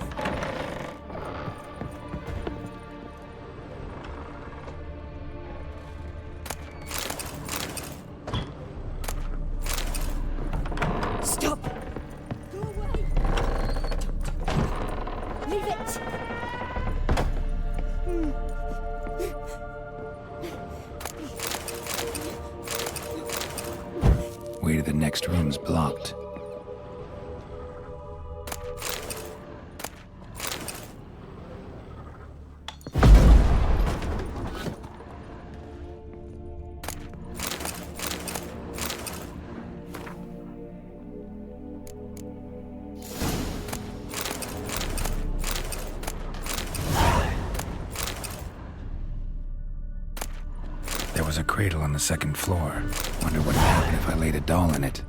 Stop! Go away! Leave it! Way to the next room's blocked. cradle on the second floor. Wonder what would happen if I laid a doll in it.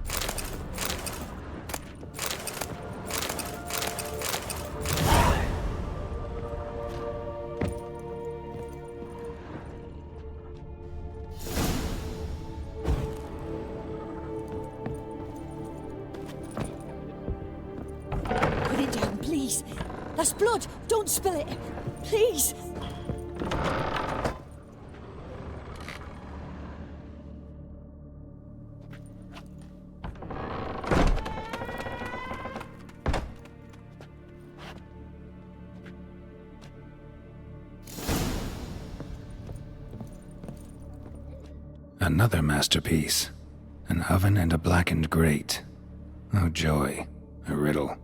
Put it down, please. That's blood. Don't spill it. Please. Another masterpiece. An oven and a blackened grate. Oh joy. A riddle.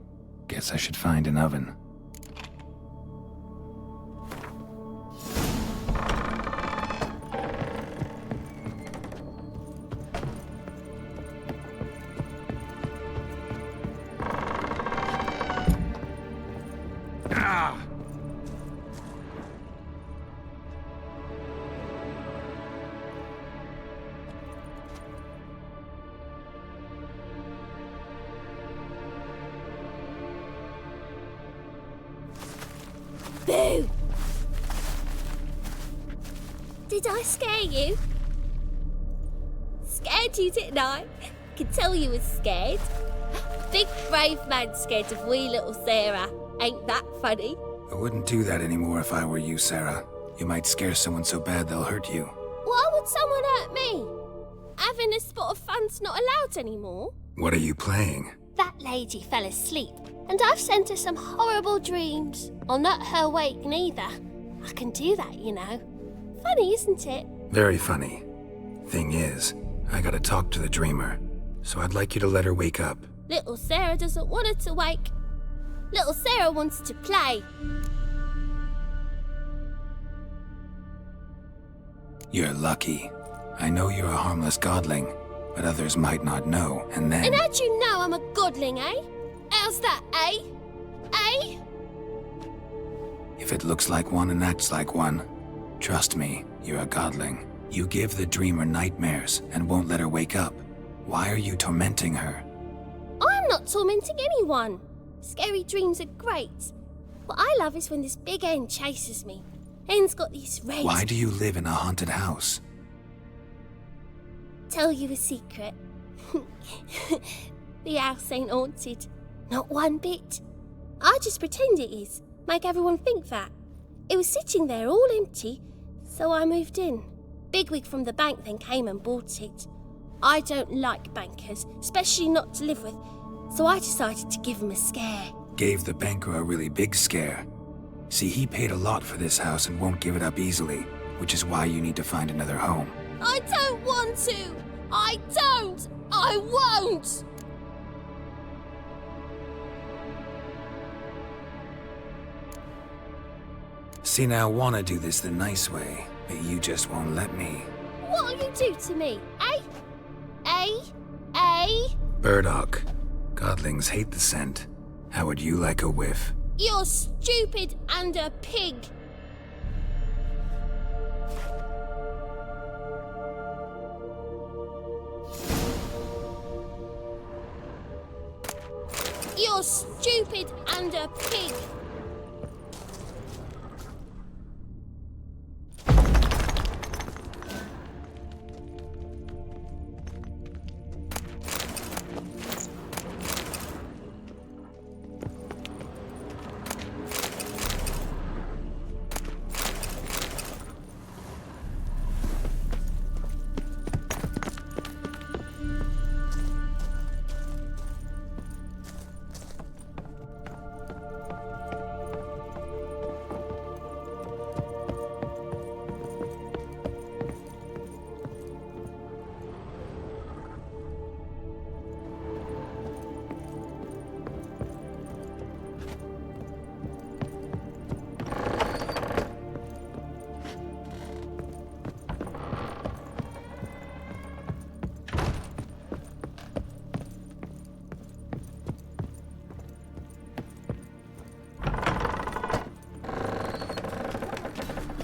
Guess I should find an oven. Boo! Did I scare you? Scared you, didn't I? Could tell you was scared. Big brave man scared of wee little Sarah. Ain't that funny? I wouldn't do that anymore if I were you, Sarah. You might scare someone so bad they'll hurt you. Why would someone hurt me? Having a spot of fun's not allowed anymore. What are you playing? That lady fell asleep, and I've sent her some horrible dreams. I'll not her wake neither. I can do that, you know. Funny, isn't it? Very funny. Thing is, I gotta talk to the dreamer, so I'd like you to let her wake up. Little Sarah doesn't want her to wake. Little Sarah wants to play. You're lucky. I know you're a harmless godling, but others might not know, and then... And how'd you know I'm a godling, eh? How's that, eh? Eh? If it looks like one and acts like one, trust me, you're a godling. You give the dreamer nightmares and won't let her wake up. Why are you tormenting her? I'm not tormenting anyone. Scary dreams are great. What I love is when this big hen chases me. Hen's got these red... Why do you live in a haunted house? Tell you a secret. The house ain't haunted. Not one bit. I just pretend it is. Make everyone think that. It was sitting there all empty, so I moved in. Bigwig from the bank then came and bought it. I don't like bankers, especially not to live with, so I decided to give him a scare. Gave the banker a really big scare. See, he paid a lot for this house and won't give it up easily, which is why you need to find another home. I don't want to! I don't! I won't! See, now I want to do this the nice way, but you just won't let me. What'll you do to me, eh? Eh? Eh? Burdock. Godlings hate the scent. How would you like a whiff? You're stupid and a pig. You're stupid and a pig.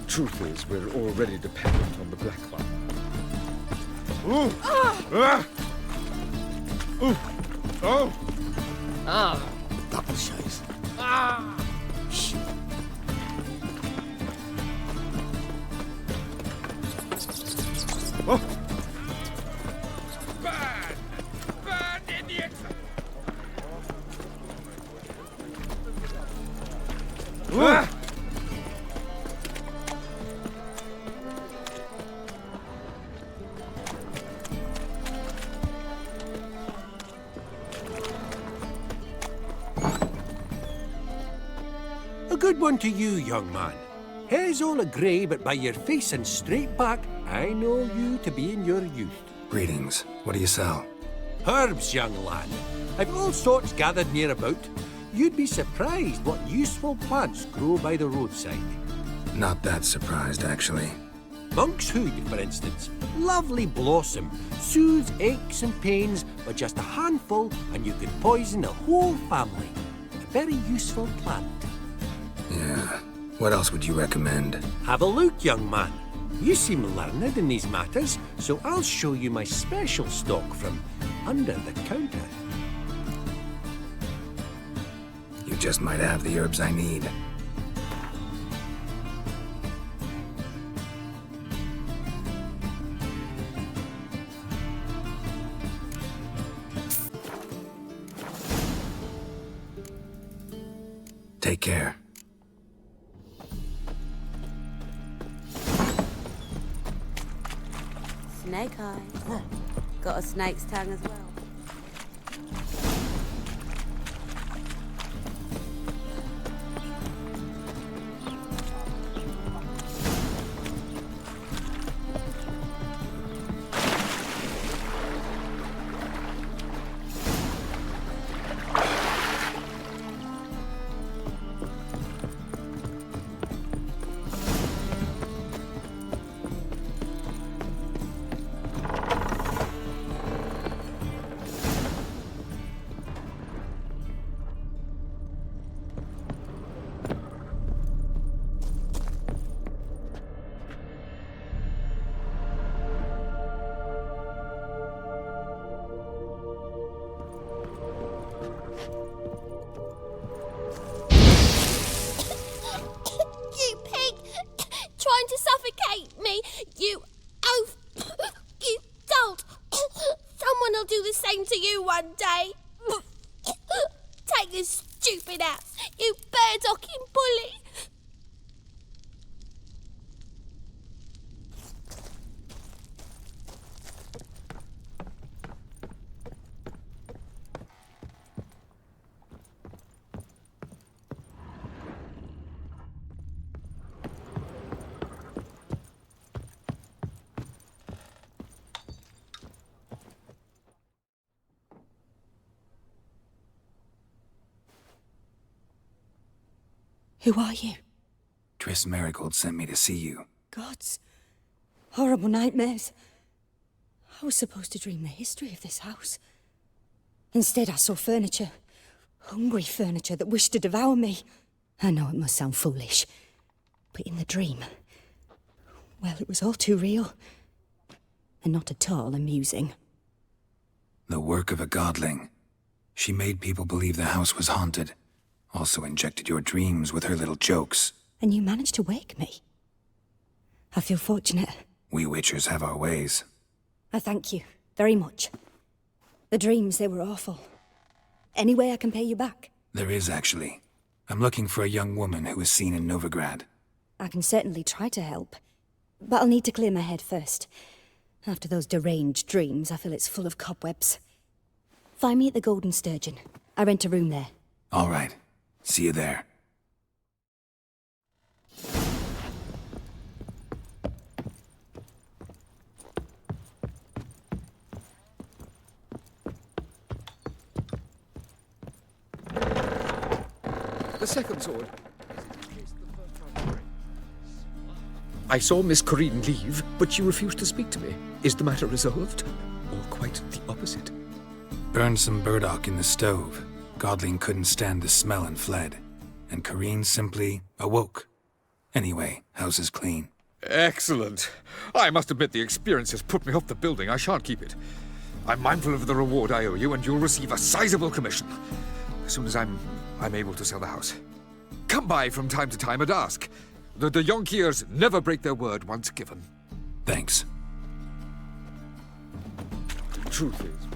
Truth is, we're already dependent on the Black One. Ooh! Ah! Ooh! Oh! Ah! Double chase. Ah! Oh! Burn! Burn, idiot! Ah! A good one to you, young man. Hair's all a grey, but by your face and straight back, I know you to be in your youth. Greetings. What do you sell? Herbs, young lad. I've all sorts gathered near about. You'd be surprised what useful plants grow by the roadside. Not that surprised, actually. Monk's hood, for instance. Lovely blossom. Soothes aches and pains, but just a handful and you could poison the whole family. A very useful plant. Yeah. What else would you recommend? Have a look, young man. You seem learned in these matters, so I'll show you my special stock from under the counter. You just might have the herbs I need. Take care. Snake eyes. Got a snake's tongue as well. You pig! Trying to suffocate me! You oaf! You dolt! Someone will do the same to you one day! Take this stupid ass, you bird-docking bully! Who are you? Triss Marigold sent me to see you. Gods. Horrible nightmares. I was supposed to dream the history of this house. Instead, I saw furniture. Hungry furniture that wished to devour me. I know it must sound foolish, but in the dream, well, it was all too real. And not at all amusing. The work of a godling. She made people believe the house was haunted. Also injected your dreams with her little jokes. And you managed to wake me. I feel fortunate. We witchers have our ways. I thank you very much. The dreams, they were awful. Any way I can pay you back? There is, actually. I'm looking for a young woman who was seen in Novigrad. I can certainly try to help. But I'll need to clear my head first. After those deranged dreams, I feel it's full of cobwebs. Find me at the Golden Sturgeon. I rent a room there. All right. See you there. The second sword. I saw Miss Corinne leave, but she refused to speak to me. Is the matter resolved? Or quite the opposite? Burned some burdock in the stove. Godling couldn't stand the smell and fled. And Corinne simply awoke. Anyway, house is clean. Excellent. I must admit the experience has put me off the building. I shan't keep it. I'm mindful of the reward I owe you, and you'll receive a sizable commission as soon as I'm able to sell the house. Come by from time to time and ask. The Yonkiers never break their word once given. Thanks. The truth is...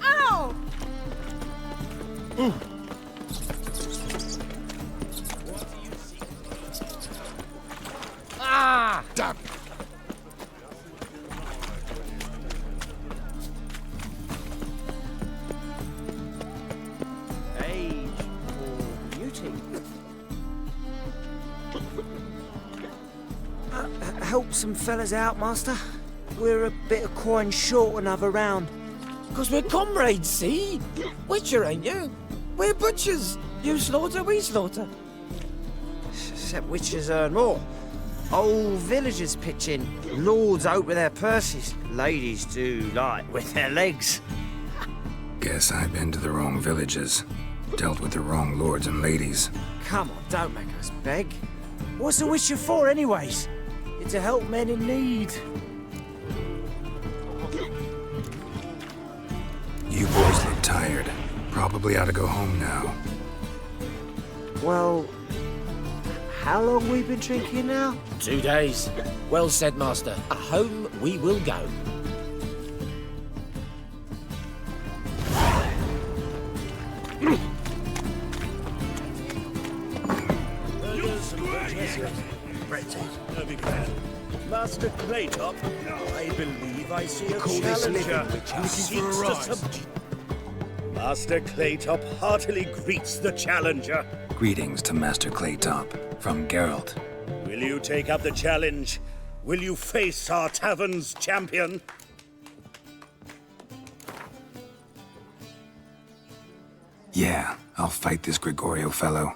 Ow! Ah! Damn! Age or beauty? Help some fellas out, Master. We're a bit of coin short another round. 'Cause we're comrades, see? Witcher, ain't you? We're butchers. You slaughter, we slaughter. Except witches earn more. Old villagers pitch in. Lords out with their purses. Ladies do like with their legs. Guess I've been to the wrong villages. Dealt with the wrong lords and ladies. Come on, don't make us beg. What's a witcher for, anyways? It's to help men in need. You boys look tired. Probably ought to go home now. Well, how long we been drinking now? 2 days. Well said, Master. Home we will go. Master Claytop, I believe I see a Call this challenger living, which who is seeks for a to rise. Master Claytop heartily greets the challenger. Greetings to Master Claytop from Geralt. Will you take up the challenge? Will you face our tavern's champion? Yeah, I'll fight this Gregorio fellow.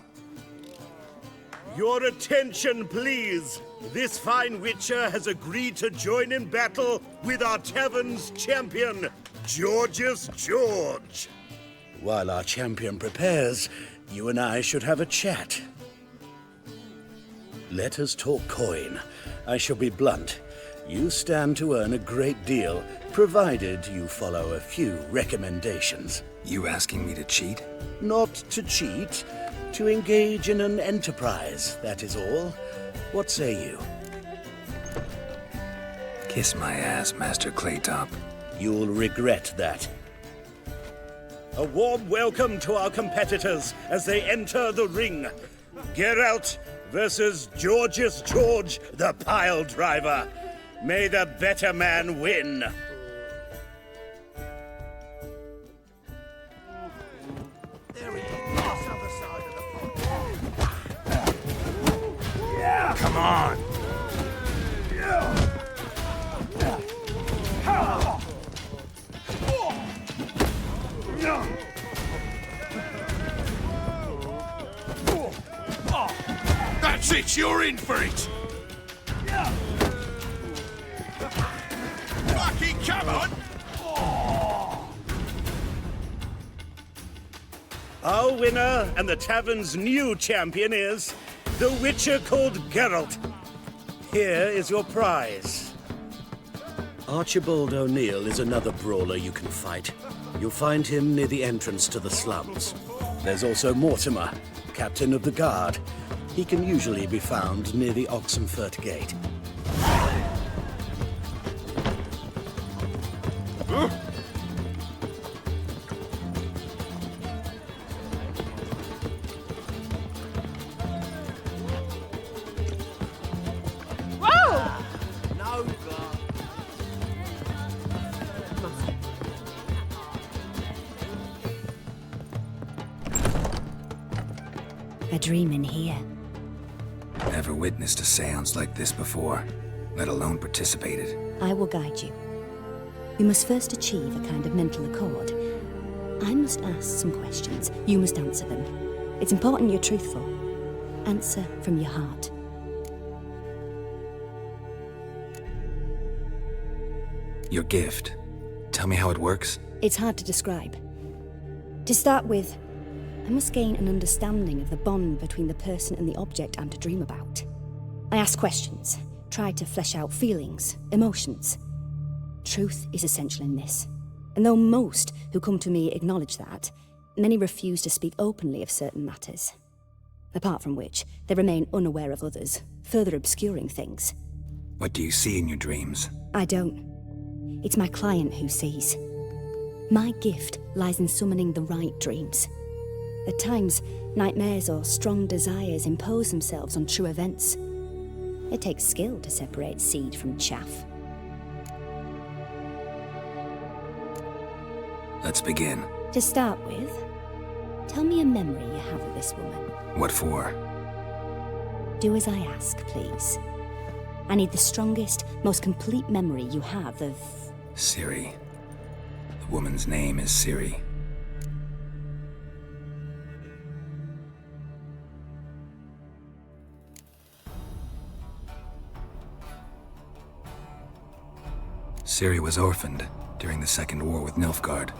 Your attention, please. This fine witcher has agreed to join in battle with our tavern's champion, George's George. While our champion prepares, you and I should have a chat. Let us talk coin. I shall be blunt. You stand to earn a great deal, provided you follow a few recommendations. You asking me to cheat? Not to cheat, to engage in an enterprise, that is all. What say you? Kiss my ass, Master Claytop. You'll regret that. A warm welcome to our competitors as they enter the ring. Geralt versus George's George, the pile driver. May the better man win. Come on! That's it, you're in for it! Lucky, come on! Our winner and the tavern's new champion is the Witcher called Geralt. Here is your prize. Archibald O'Neill is another brawler you can fight. You'll find him near the entrance to the slums. There's also Mortimer, captain of the guard. He can usually be found near the Oxenfurt Gate. A dream in here. Never witnessed a seance like this before, let alone participated. I will guide you. We must first achieve a kind of mental accord. I must ask some questions. You must answer them. It's important you're truthful. Answer from your heart. Your gift. tell me how it works? It's hard to describe. To start with, I must gain an understanding of the bond between the person and the object I'm to dream about. I ask questions, try to flesh out feelings, emotions. Truth is essential in this. And though most who come to me acknowledge that, many refuse to speak openly of certain matters. Apart from which, they remain unaware of others, further obscuring things. What do you see in your dreams? I don't. It's my client who sees. My gift lies in summoning the right dreams. At times, nightmares or strong desires impose themselves on true events. It takes skill to separate seed from chaff. Let's begin. To start with, tell me a memory you have of this woman. What for? Do as I ask, please. I need the strongest, most complete memory you have of... Ciri. The woman's name is Ciri. Ciri was orphaned during the Second War with Nilfgaard.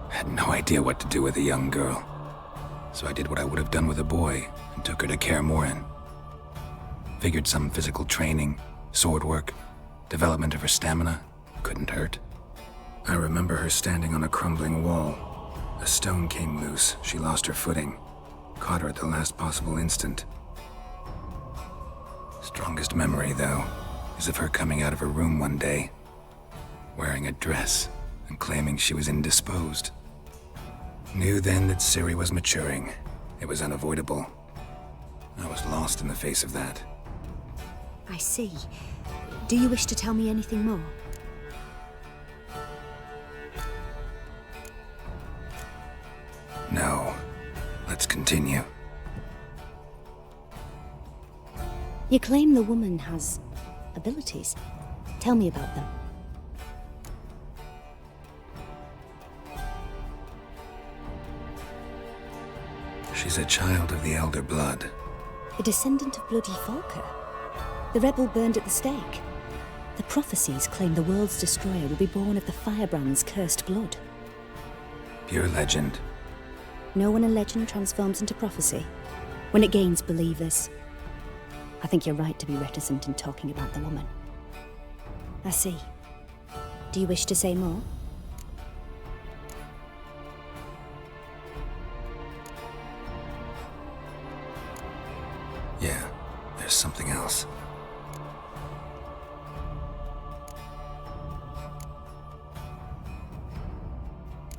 Had no idea what to do with a young girl. So I did what I would have done with a boy and took her to Kaer Morhen. Figured some physical training, sword work, development of her stamina couldn't hurt. I remember her standing on a crumbling wall. A stone came loose, she lost her footing. Caught her at the last possible instant. Strongest memory, though, is of her coming out of her room one day, wearing a dress and claiming she was indisposed. Knew then that Ciri was maturing. It was unavoidable. I was lost in the face of that. I see. Do you wish to tell me anything more? No. Let's continue. You claim the woman has abilities. Tell me about them. She's a child of the Elder Blood. A descendant of bloody Falker. The rebel burned at the stake. The prophecies claim the world's destroyer will be born of the firebrand's cursed blood. Pure legend. Know when a legend transforms into prophecy? When it gains believers. I think you're right to be reticent in talking about the woman. I see. Do you wish to say more? Yeah, there's something else.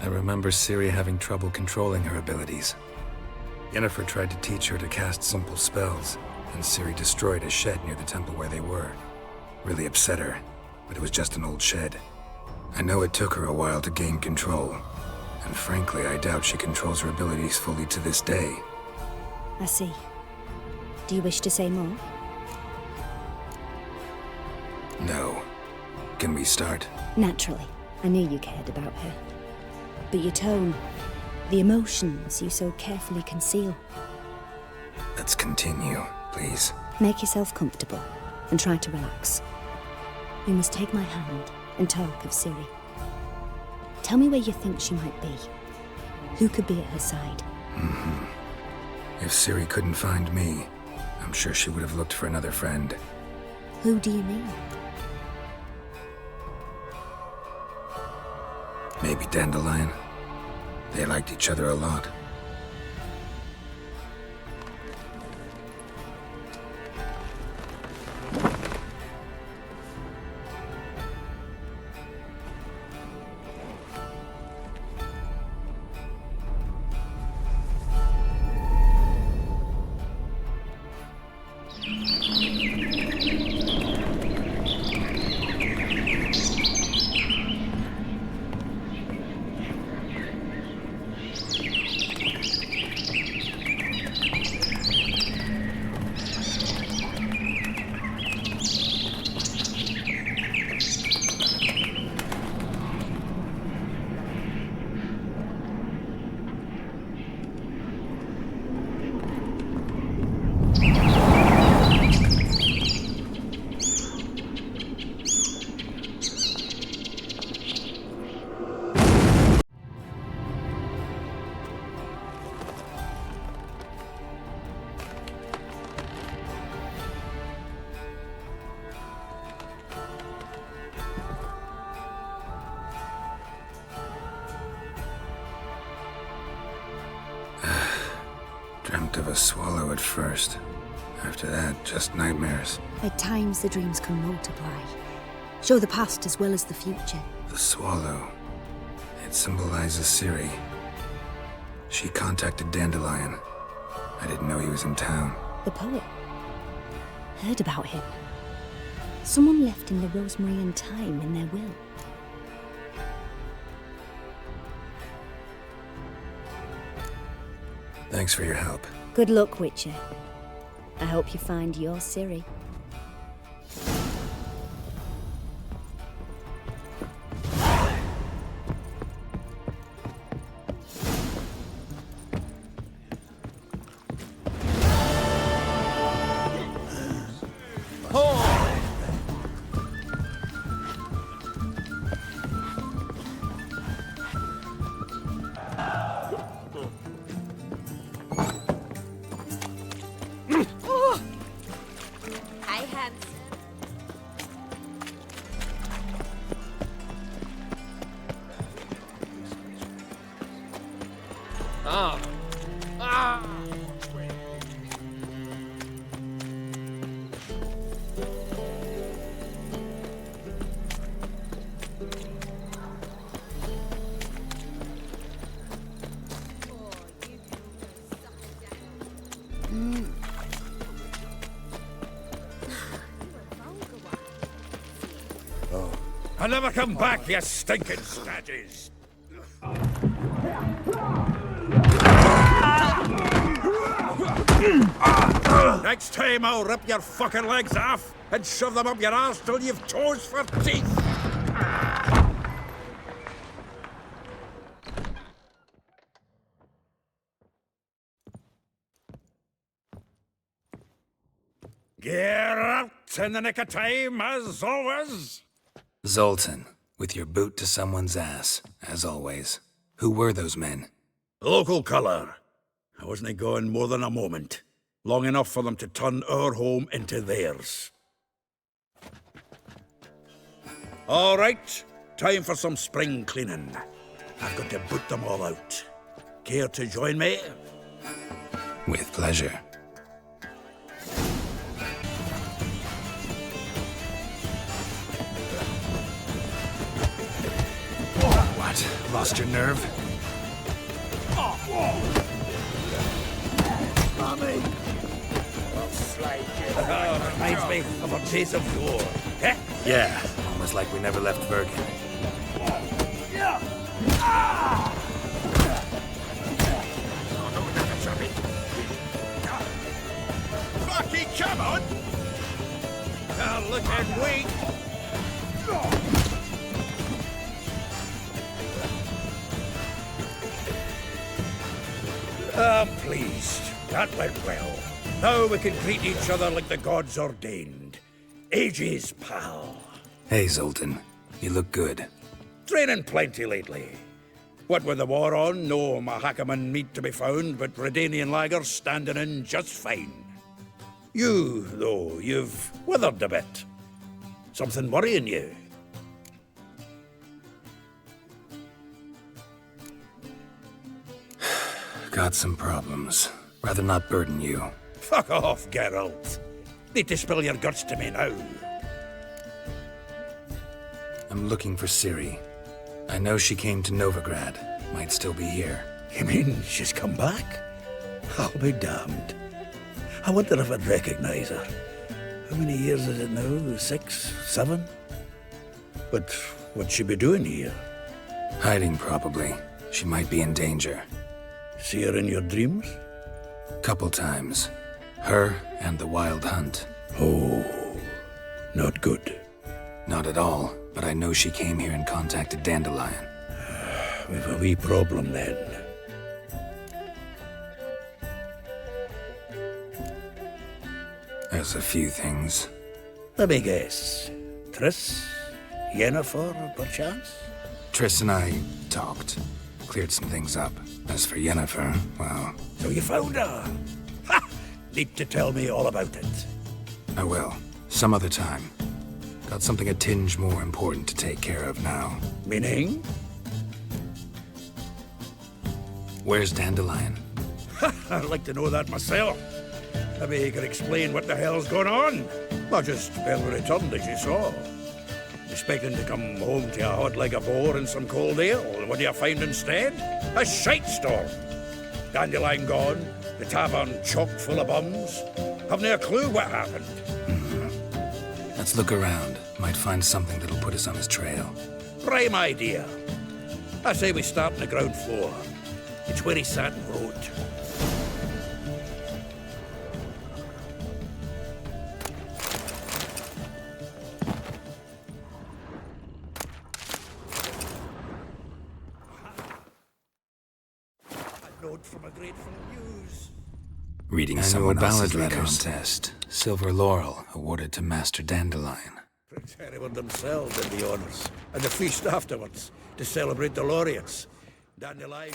I remember Ciri having trouble controlling her abilities. Yennefer tried to teach her to cast simple spells, and Ciri destroyed a shed near the temple where they were. Really upset her, but it was just an old shed. I know it took her a while to gain control, and frankly, I doubt she controls her abilities fully to this day. I see. Do you wish to say more? No. Can we start? Naturally. I knew you cared about her. But your tone, the emotions you so carefully conceal. Let's continue, please. Make yourself comfortable and try to relax. You must take my hand and talk of Ciri. Tell me where you think she might be. Who could be at her side? If Ciri couldn't find me, I'm sure she would have looked for another friend. Who do you mean? Maybe Dandelion. They liked each other a lot. a swallow at first. After that, just nightmares. At times, the dreams can multiply. Show the past as well as the future. The swallow. It symbolizes Ciri. She contacted Dandelion. I didn't know he was in town. The poet. Heard about him. Someone left in the rosemary and thyme in their will. Thanks for your help. Good luck, Witcher. I hope you find your Ciri. I'll never come back, you stinking stagges! Next time I'll rip your fucking legs off and shove them up your arse till you've toes for teeth! Geralt in the nick of time, as always! Zoltan, with your boot to someone's ass, as always. Who were those men? Local colour. I wasn't gone more than a moment. Long enough for them to turn our home into theirs. All right, time for some spring cleaning. I've got to boot them all out. Care to join me? With pleasure. What? Lost your nerve? Mommy! Reminds me of a days of yore. Eh? Yeah, almost like we never left Bergen. Fucking come on! Now look and wait! I'm pleased. That went well. Now we can greet each other like the gods ordained. Ages, pal. Hey, Zoltan. You look good. Training plenty lately. What with the war on, no Mahakaman meat to be found, but Redanian lagers standing in just fine. You, though, you've withered a bit. Something worrying you? Got some problems. Rather not burden you. Fuck off, Geralt. Need to spill your guts to me now. I'm looking for Ciri. I know she came to Novigrad. Might still be here. You mean she's come back? I'll be damned. I wonder if I'd recognize her. How many years is it now? 6, 7? But what'd she be doing here? Hiding, probably. She might be in danger. See her in your dreams? Couple times. Her and the Wild Hunt. Oh, not good. Not at all, but I know she came here and contacted Dandelion. We've a wee problem then. There's a few things. Let me guess. Triss? Yennefer, perchance? Triss and I talked. Cleared some things up. As for Yennefer, well... So you found her? Ha! Need to tell me all about it. I will. Some other time. Got something a tinge more important to take care of now. Meaning? Where's Dandelion? I'd like to know that myself. Maybe he could explain what the hell's going on. I just barely returned, as you saw. Expecting to come home to a hot like a boar and some cold ale. What do you find instead? A shite storm. Dandelion gone, the tavern chock full of bums. Haven't a clue what happened. Let's look around. Might find something that'll put us on his trail. Prime idea. I say we start on the ground floor. It's where he sat and wrote. A note from a grateful muse. Reading someone else's letters. Contest. Silver Laurel awarded to Master Dandelion. Prince Hereward themselves did the honours, and the feast afterwards, to celebrate the laureates. Dandelion...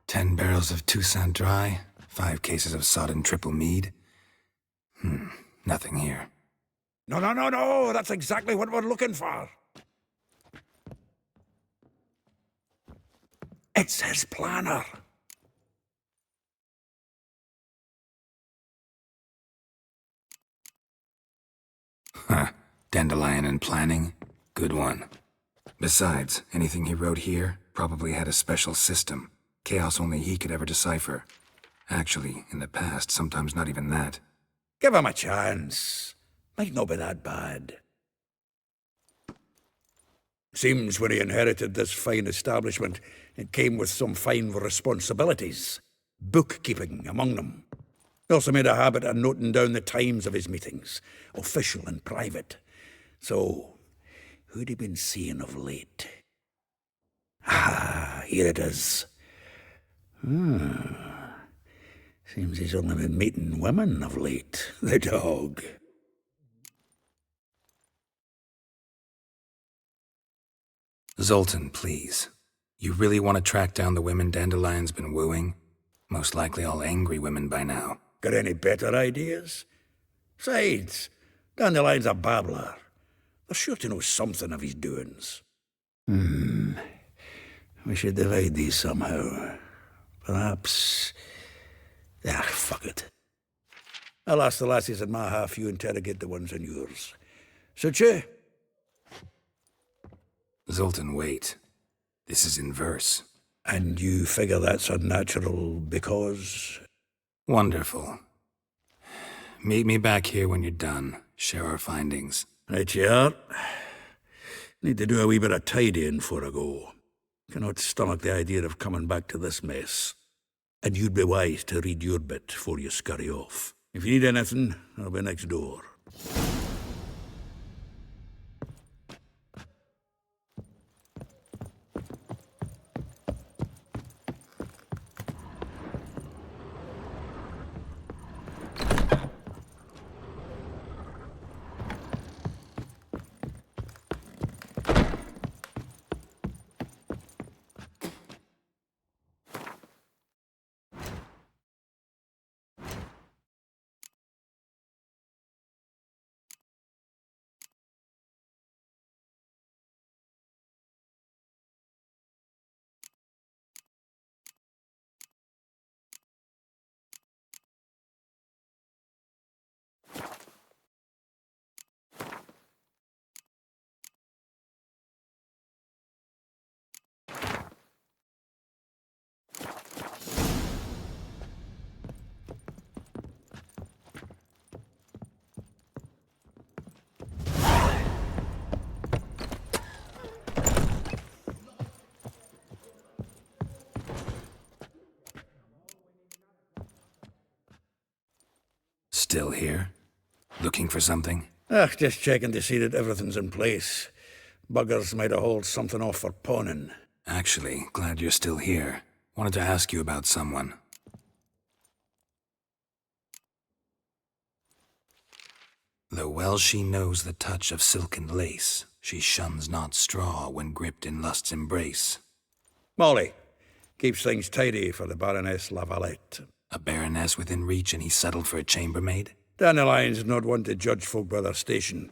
10 barrels of Toussaint Dry, 5 cases of sodden triple mead. Nothing here. No, that's exactly what we're looking for. It's his planner. Huh. Dandelion and planning? Good one. Besides, anything he wrote here probably had a special system. Chaos only he could ever decipher. Actually, in the past, sometimes not even that. Give him a chance. Might not be that bad. Seems when he inherited this fine establishment, it came with some fine responsibilities. Bookkeeping among them. He also made a habit of noting down the times of his meetings, official and private. So, who'd he been seeing of late? Ah, here it is. Seems he's only been meeting women of late, the dog. Zoltan, please. You really want to track down the women Dandelion's been wooing? Most likely all angry women by now. Got any better ideas? Besides, Dandelion's a babbler. They're sure to know something of his doings. We should divide these somehow. Perhaps... fuck it. I'll ask the lassies in my half, you interrogate the ones in yours. Suit you? Zoltan, wait. This is in verse. And you figure that's unnatural because... Wonderful. Meet me back here when you're done. Share our findings. Right you are. Need to do a wee bit of tidying before I go. Cannot stomach the idea of coming back to this mess. And you'd be wise to read your bit before you scurry off. If you need anything, I'll be next door. Still here? Looking for something? Just checking to see that everything's in place. Buggers might have hauled something off for pawning. Actually, glad you're still here. Wanted to ask you about someone. Though well she knows the touch of silken lace, she shuns not straw when gripped in lust's embrace. Molly. Keeps things tidy for the Baroness Lavalette. A baroness within reach and he settled for a chambermaid? Dandelion's not one to judge folk by their station.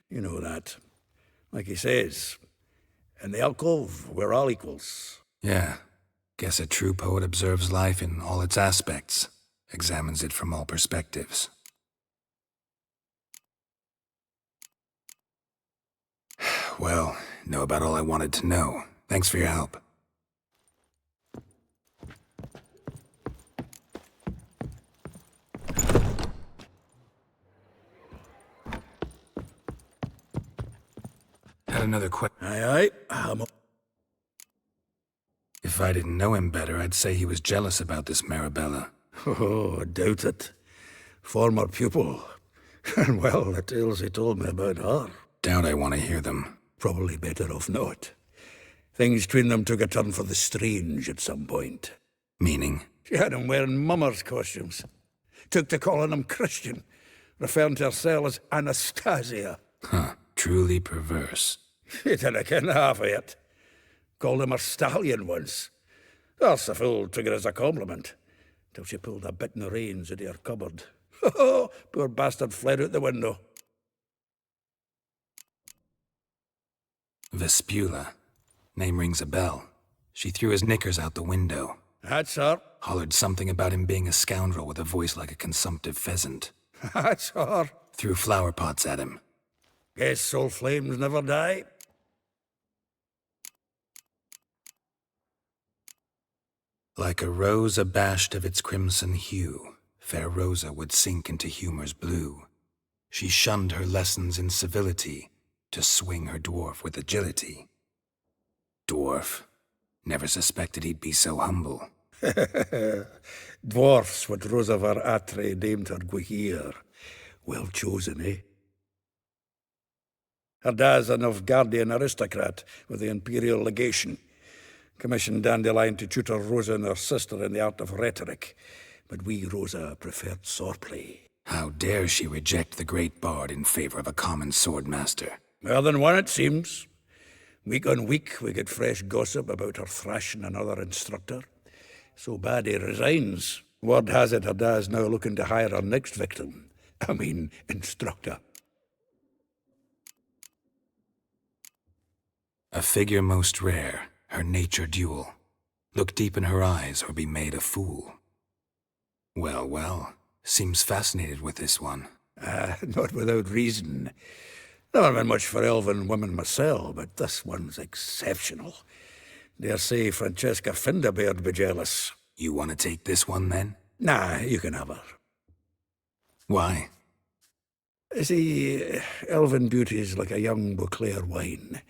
You know that. Like he says, in the alcove, we're all equals. Yeah. Guess a true poet observes life in all its aspects, examines it from all perspectives. Well, know about all I wanted to know. Thanks for your help. Had another question. Aye. If I didn't know him better, I'd say he was jealous about this Marabella. Oh, I doubt it. Former pupil. And well, the tales he told me about her. Doubt I want to hear them. Probably better off not. Things between them took a turn for the strange at some point. Meaning? She had him wearing mummers' costumes. Took to calling him Christian, referring to herself as Anastasia. Huh. Truly perverse. He didn't ken half of it. Called him a stallion once. That's the fool took it as a compliment, till she pulled a bit in the reins into her cupboard. Poor bastard fled out the window. Vespula. Name rings a bell. She threw his knickers out the window. That's her. Hollered something about him being a scoundrel with a voice like a consumptive pheasant. That's her. Threw flower pots at him. Guess soul flames never die. Like a rose abashed of its crimson hue, fair Rosa would sink into humor's blue. She shunned her lessons in civility, to swing her dwarf with agility. Dwarf. Never suspected he'd be so humble. Dwarfs what Rosavar Atre named her Guahir. Well chosen, eh? Her dad's a Novgardian aristocrat with the Imperial Legation. Commissioned Dandelion to tutor Rosa and her sister in the art of rhetoric. But we, Rosa, preferred swordplay. How dare she reject the great bard in favor of a common swordmaster? More than one, it seems. Week on week, we get fresh gossip about her thrashing another instructor. So bad he resigns. Word has it her dad's now looking to hire her next victim. Instructor. A figure most rare, her nature dual. Look deep in her eyes or be made a fool. Well, well, seems fascinated with this one. Not without reason. Never been much for elven women myself, but this one's exceptional. Dare say Francesca Finderbeard be jealous. You want to take this one, then? Nah, you can have her. Why? See, elven beauty's like a young Beauclair wine,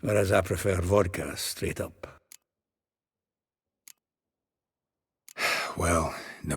whereas I prefer vodka straight up. Well, no.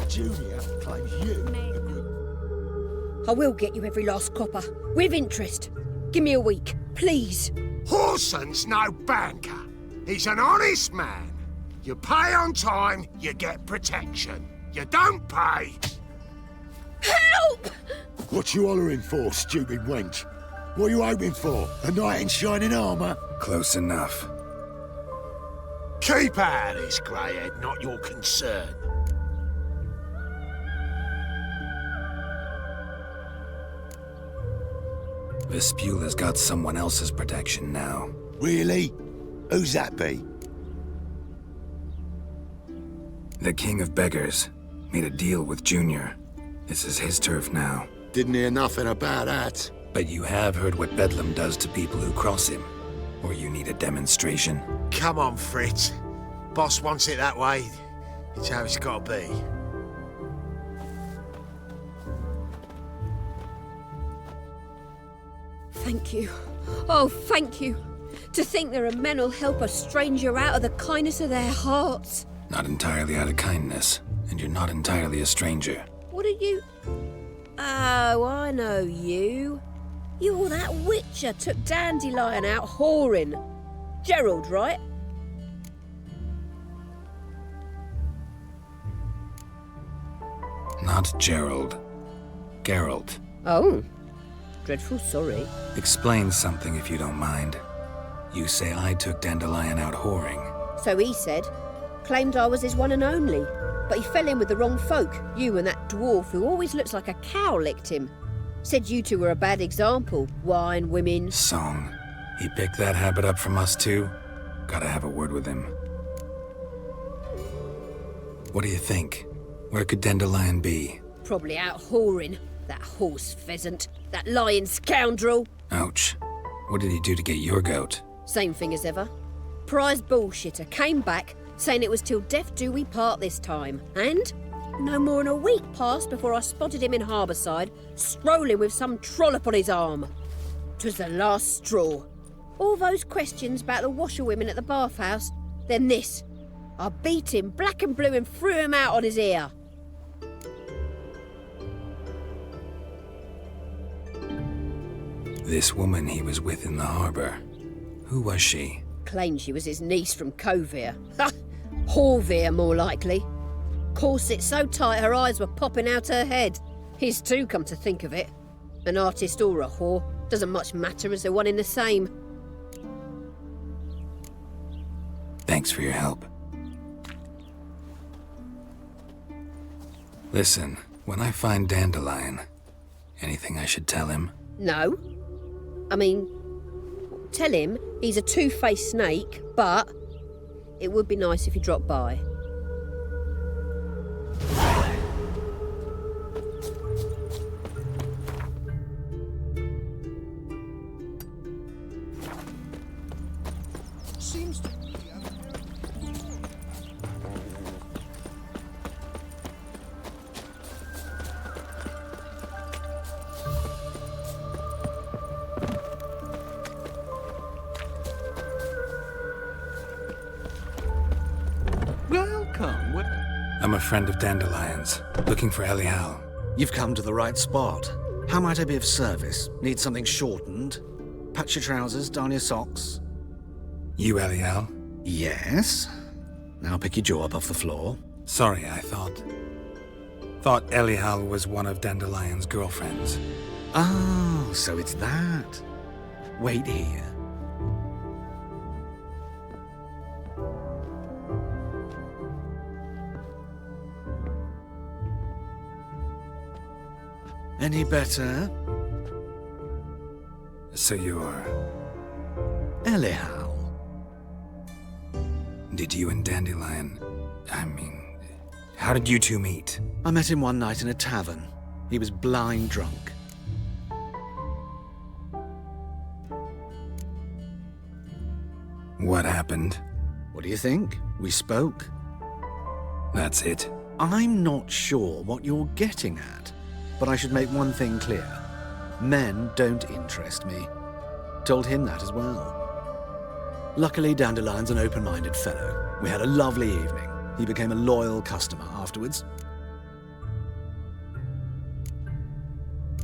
Junior claims you. I will get you every last copper, with interest. Give me a week, please. Horson's no banker. He's an honest man. You pay on time, you get protection. You don't pay. Help! What you hollering for, stupid wench? What you hoping for? A knight in shining armour? Close enough. Keep out of this, greyhead, not your concern. Vespula's got someone else's protection now. Really? Who's that be? The King of Beggars made a deal with Junior. This is his turf now. Didn't hear nothing about that. But you have heard what Bedlam does to people who cross him. Or you need a demonstration? Come on, Fritz. Boss wants it that way. It's how it's got to be. Thank you. Oh, thank you. To think there are men who'll help a stranger out of the kindness of their hearts. Not entirely out of kindness, and you're not entirely a stranger. What are you... Oh, I know you. You're that witcher took Dandelion out whoring. Geralt, right? Not Gerald. Geralt. Oh. Dreadful sorry. Explain something if you don't mind. You say I took Dandelion out whoring. So he said. Claimed I was his one and only. But he fell in with the wrong folk. You and that dwarf who always looks like a cow licked him. Said you two were a bad example. Wine, women... Song. He picked that habit up from us too? Gotta have a word with him. What do you think? Where could Dandelion be? Probably out whoring. That horse pheasant. That lying scoundrel. Ouch. What did he do to get your goat? Same thing as ever. Prize bullshitter came back, saying it was till death do we part this time. And no more than a week passed before I spotted him in Harbourside, strolling with some trollop on his arm. 'Twas the last straw. All those questions about the washerwomen at the bathhouse, then this. I beat him black and blue and threw him out on his ear. This woman he was with in the harbour. Who was she? Claimed she was his niece from Kovir. Ha! Horvir, more likely. Corset so tight her eyes were popping out her head. His too, come to think of it. An artist or a whore. Doesn't much matter as they're one in the same. Thanks for your help. Listen, when I find Dandelion, anything I should tell him? No. I mean, tell him he's a two-faced snake, but it would be nice if he dropped by. Seems to be Welcome. I'm a friend of Dandelion's, looking for Elial. You've come to the right spot. How might I be of service? Need something shortened? Patch your trousers, darn your socks. You Elial? Yes. Now pick your jaw up off the floor. Sorry, I thought Elial was one of Dandelion's girlfriends. Oh, so it's that. Wait here. Any better? So you're... Elial. Did you and Dandelion... how did you two meet? I met him one night in a tavern. He was blind drunk. What happened? What do you think? We spoke. That's it. I'm not sure what you're getting at, but I should make one thing clear. Men don't interest me. Told him that as well. Luckily, Dandelion's an open-minded fellow. We had a lovely evening. He became a loyal customer afterwards.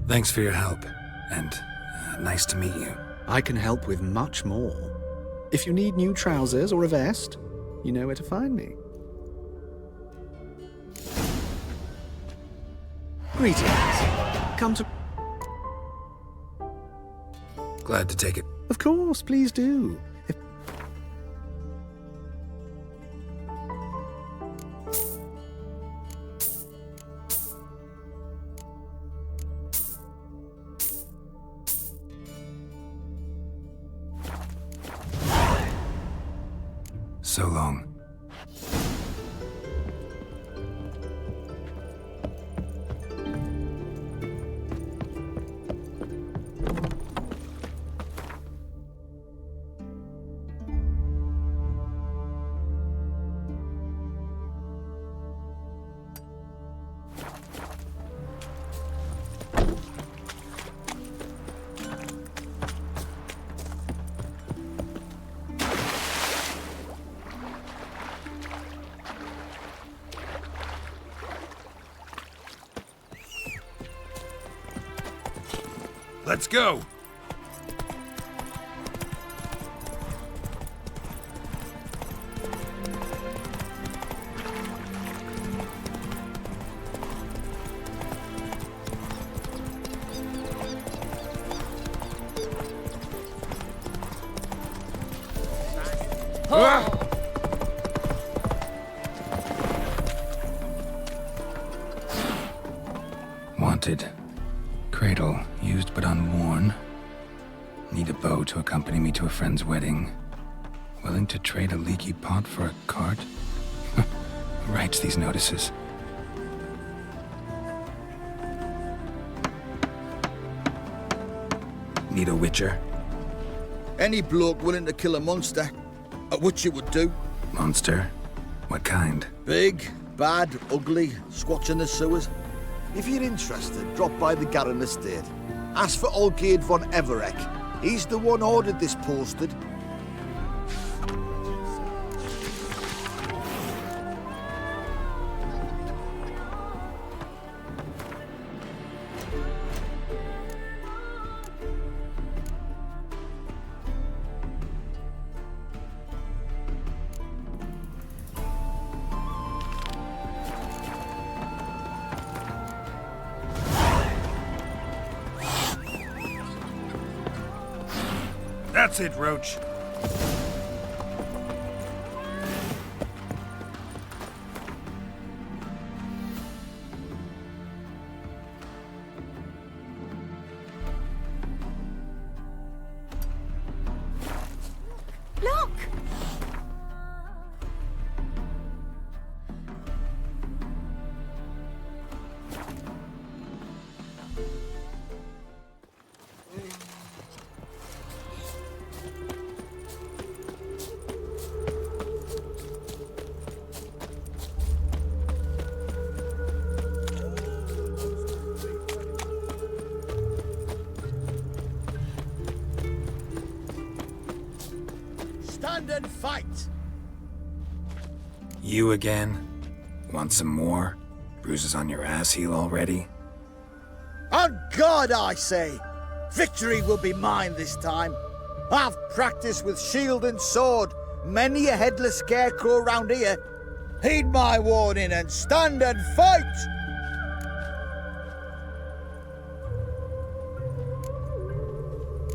Thanks for your help, and nice to meet you. I can help with much more. If you need new trousers or a vest, you know where to find me. Greetings. Come to... Glad to take it. Of course, please do. So long. Let's go. Wanted. Cradle, used but unworn. Need a bow to accompany me to a friend's wedding. Willing to trade a leaky pot for a cart? Who writes these notices? Need a witcher? Any bloke willing to kill a monster, a witcher would do. Monster? What kind? Big, bad, ugly, squatch in the sewers. If you're interested, drop by the Garren estate. Ask for Olgierd von Everek. He's the one ordered this posted. That's it, Roach. Look! Stand and fight! You again? Want some more? Bruises on your ass heel already? On God, I say! Victory will be mine this time. I've practiced with shield and sword. Many a headless scarecrow round here. Heed my warning and stand and fight!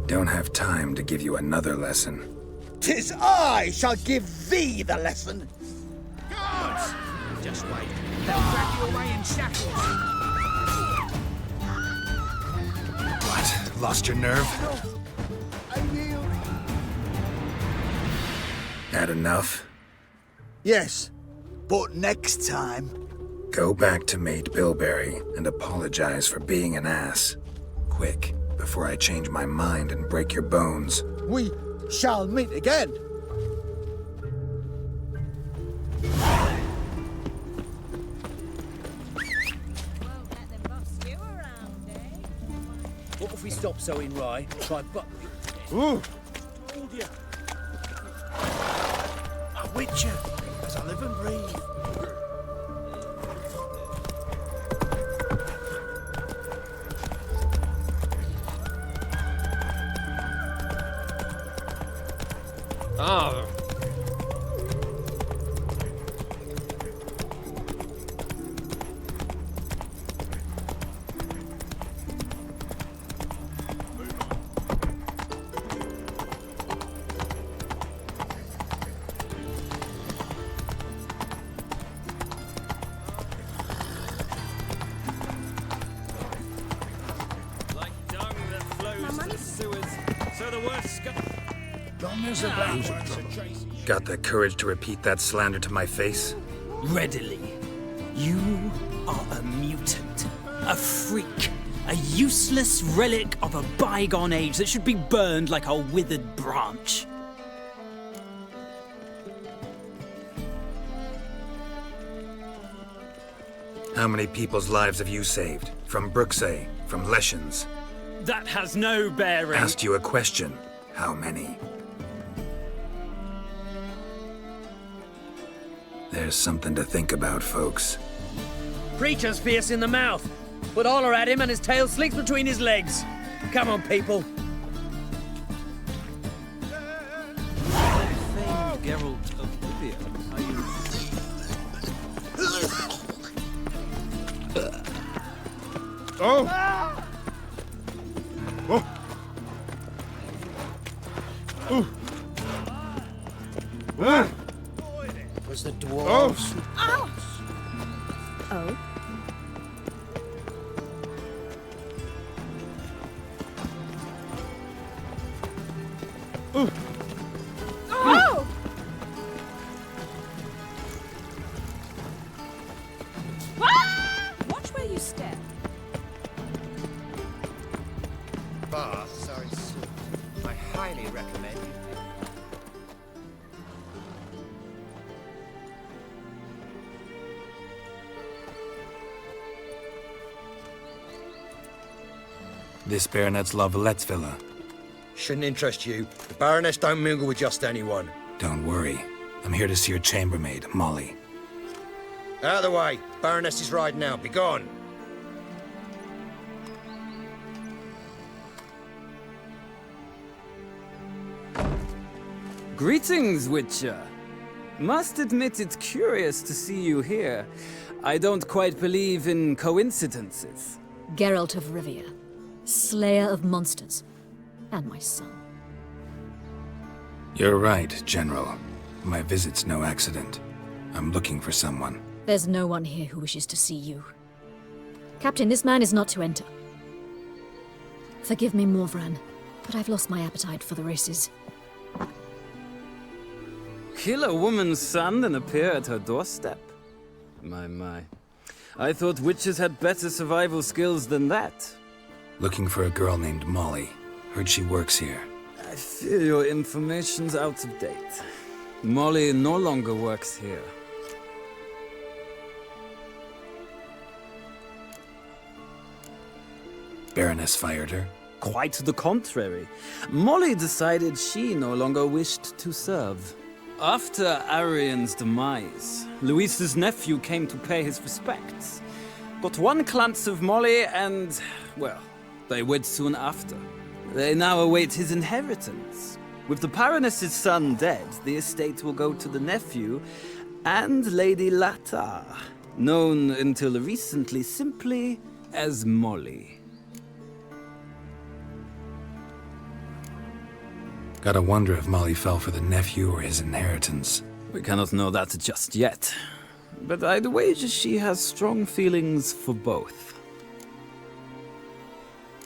Don't have time to give you another lesson. 'Tis I shall give thee the lesson. Guards! Just wait. They'll drag you away in shackles. What? Lost your nerve? I yield. Had enough? Yes, but next time. Go back to Mate Bilberry and apologize for being an ass. Quick, before I change my mind and break your bones. We shall meet again. What if we stop sowing rye, try but... Ooh! Told you. A witcher, as I live and breathe. Oh. Like dung that flows to the sewers, so the worst Got the courage to repeat that slander to my face? Readily. You are a mutant, a freak, a useless relic of a bygone age that should be burned like a withered branch. How many people's lives have you saved? From Brooksay? From Leshens? That has no bearing. Asked you a question. How many? There's something to think about, folks. Preacher's fierce in the mouth, but holler at him and his tail slicks between his legs. Come on, people. Famed Geralt of Rivia, are you... Oh! Oh! Ooh. It was the dwarves. Oh. Oh! Watch where you step. Baths are in soup. I highly recommend you. This baronet's La Vallette's villa. Shouldn't interest you. The Baroness don't mingle with just anyone. Don't worry. I'm here to see your chambermaid, Molly. Out of the way. Baroness is riding out. Be gone. Greetings, Witcher. Must admit it's curious to see you here. I don't quite believe in coincidences. Geralt of Rivia, slayer of monsters, and my son. You're right, General. My visit's no accident. I'm looking for someone. There's no one here who wishes to see you. Captain, this man is not to enter. Forgive me, Morvran, but I've lost my appetite for the races. Kill a woman's son and appear at her doorstep? My. I thought witches had better survival skills than that. Looking for a girl named Molly. Heard she works here. I fear your information's out of date. Molly no longer works here. Baroness fired her? Quite the contrary. Molly decided she no longer wished to serve. After Arian's demise, Luis's nephew came to pay his respects. Got one glance of Molly and, well, they wed soon after. They now await his inheritance. With the Baroness's son dead, the estate will go to the nephew and Lady Latar, known until recently simply as Molly. Gotta wonder if Molly fell for the nephew or his inheritance. We cannot know that just yet, but I'd wager she has strong feelings for both.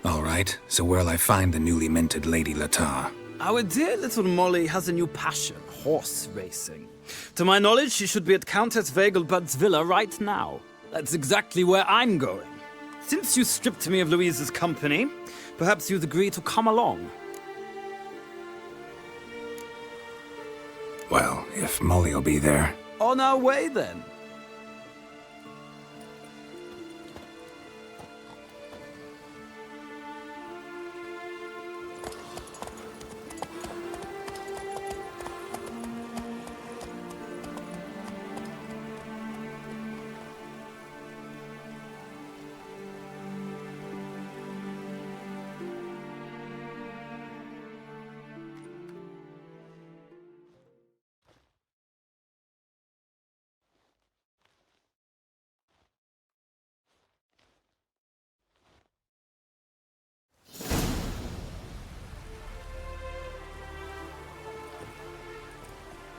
All right, so where'll I find the newly minted Lady Latar? Our dear little Molly has a new passion, horse racing. To my knowledge, she should be at Countess Vegelbud's villa right now. That's exactly where I'm going. Since you stripped me of Louise's company, perhaps you'd agree to come along. Well, if Molly'll be there. On our way, then.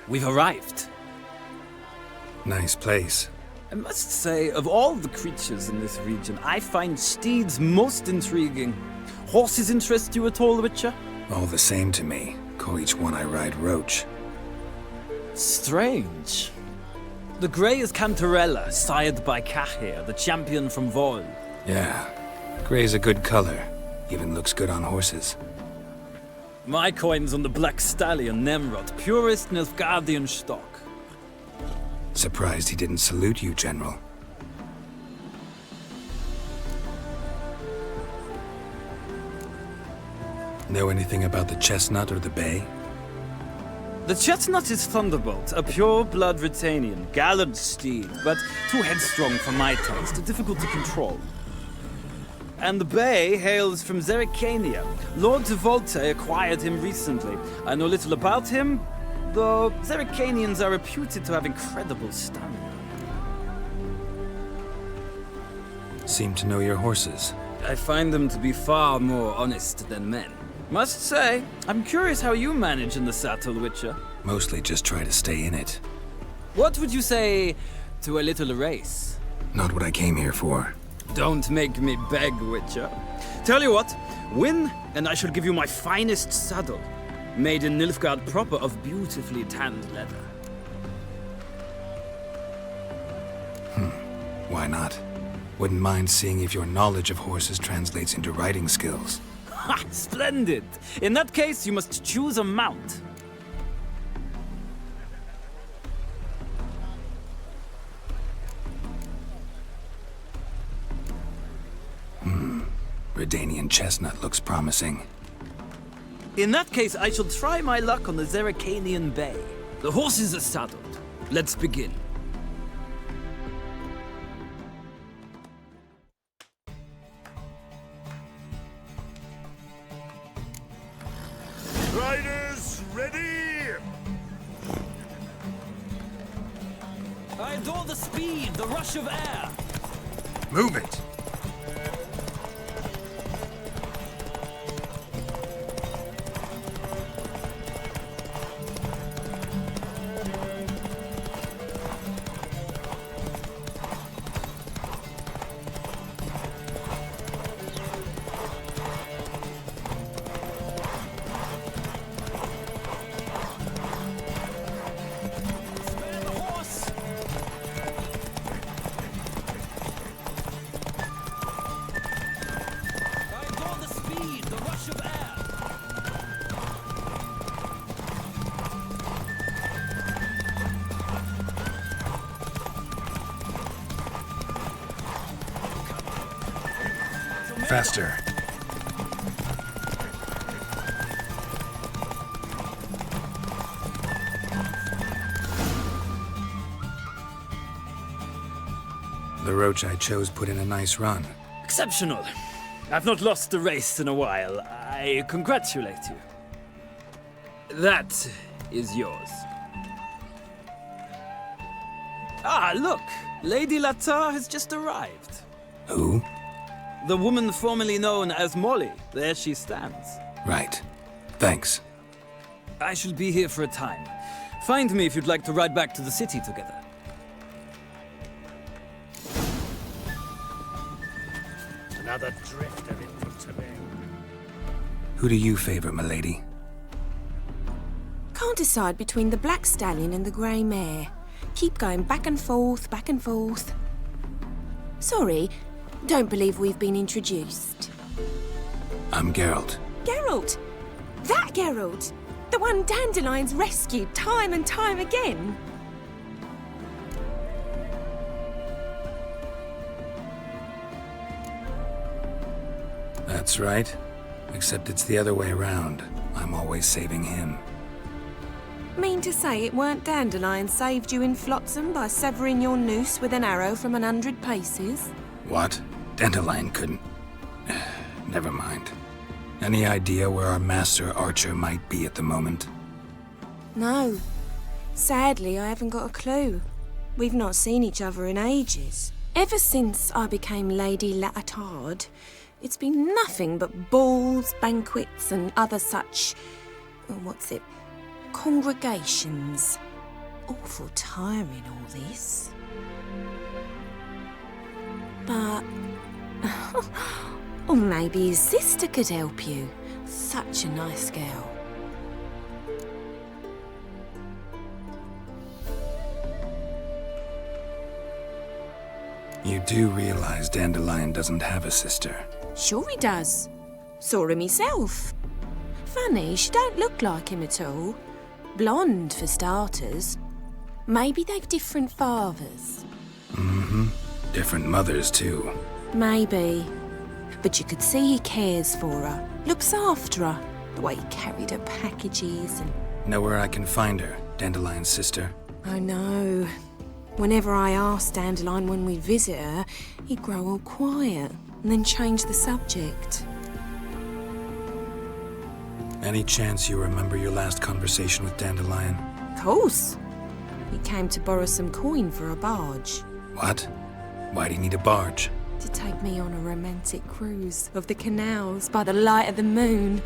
We've arrived. Nice place. I must say, of all the creatures in this region, I find steeds most intriguing. Horses interest you at all, Witcher? All the same to me. Call each one I ride Roach. Strange. The grey is Cantarella, sired by Cahir, the champion from Vol. Yeah. Gray's a good color. Even looks good on horses. My coin's on the Black Stallion, Nemrod, purest Nilfgaardian stock. Surprised he didn't salute you, General. Know anything about the Chestnut or the Bay? The Chestnut is Thunderbolt, a pure-blood Retanian, gallant steed, but too headstrong for my taste, difficult to control. And the Bay hails from Zerrikania. Lord de Volte acquired him recently. I know little about him, though Zerrikanians are reputed to have incredible stamina. Seem to know your horses. I find them to be far more honest than men. Must say, I'm curious how you manage in the saddle, Witcher. Mostly just try to stay in it. What would you say to a little race? Not what I came here for. Don't make me beg, Witcher. Tell you what, win, and I shall give you my finest saddle, made in Nilfgaard proper of beautifully tanned leather. Why not? Wouldn't mind seeing if your knowledge of horses translates into riding skills. Ha! Splendid! In that case, you must choose a mount. Redanian chestnut looks promising. In that case, I shall try my luck on the Zeracanian Bay. The horses are saddled. Let's begin. Riders, ready! I adore the speed, the rush of air. Move it! Faster. The roach I chose put in a nice run. Exceptional. I've not lost a race in a while. I congratulate you. That is yours. Ah, look! Lady Latar has just arrived. Who? The woman formerly known as Molly. There she stands. Right. Thanks. I shall be here for a time. Find me if you'd like to ride back to the city together. Another drifter in for today. Who do you favor, milady? Can't decide between the black stallion and the grey mare. Keep going back and forth, back and forth. Sorry, don't believe we've been introduced. I'm Geralt. Geralt! That Geralt! The one Dandelion's rescued time and time again. That's right. Except it's the other way around. I'm always saving him. Mean to say it weren't Dandelion saved you in Flotsam by severing your noose with an arrow from 100 paces? What? Dandelion couldn't. Never mind. Any idea where our master archer might be at the moment? No. Sadly, I haven't got a clue. We've not seen each other in ages. Ever since I became Lady Latard, it's been nothing but balls, banquets, and other such... congregations. Awful tiring, all this. But... or maybe his sister could help you. Such a nice girl. You do realize Dandelion doesn't have a sister. Sure he does. Saw him himself. Funny, she don't look like him at all. Blonde, for starters. Maybe they've different fathers. Mm-hmm. Different mothers, too. Maybe. But you could see he cares for her. Looks after her. The way he carried her packages and... Know where I can find her, Dandelion's sister? I know. Whenever I asked Dandelion when we'd visit her, he'd grow all quiet and then change the subject. Any chance you remember your last conversation with Dandelion? Of course. He came to borrow some coin for a barge. What? Why do you need a barge? To take me on a romantic cruise of the canals by the light of the moon.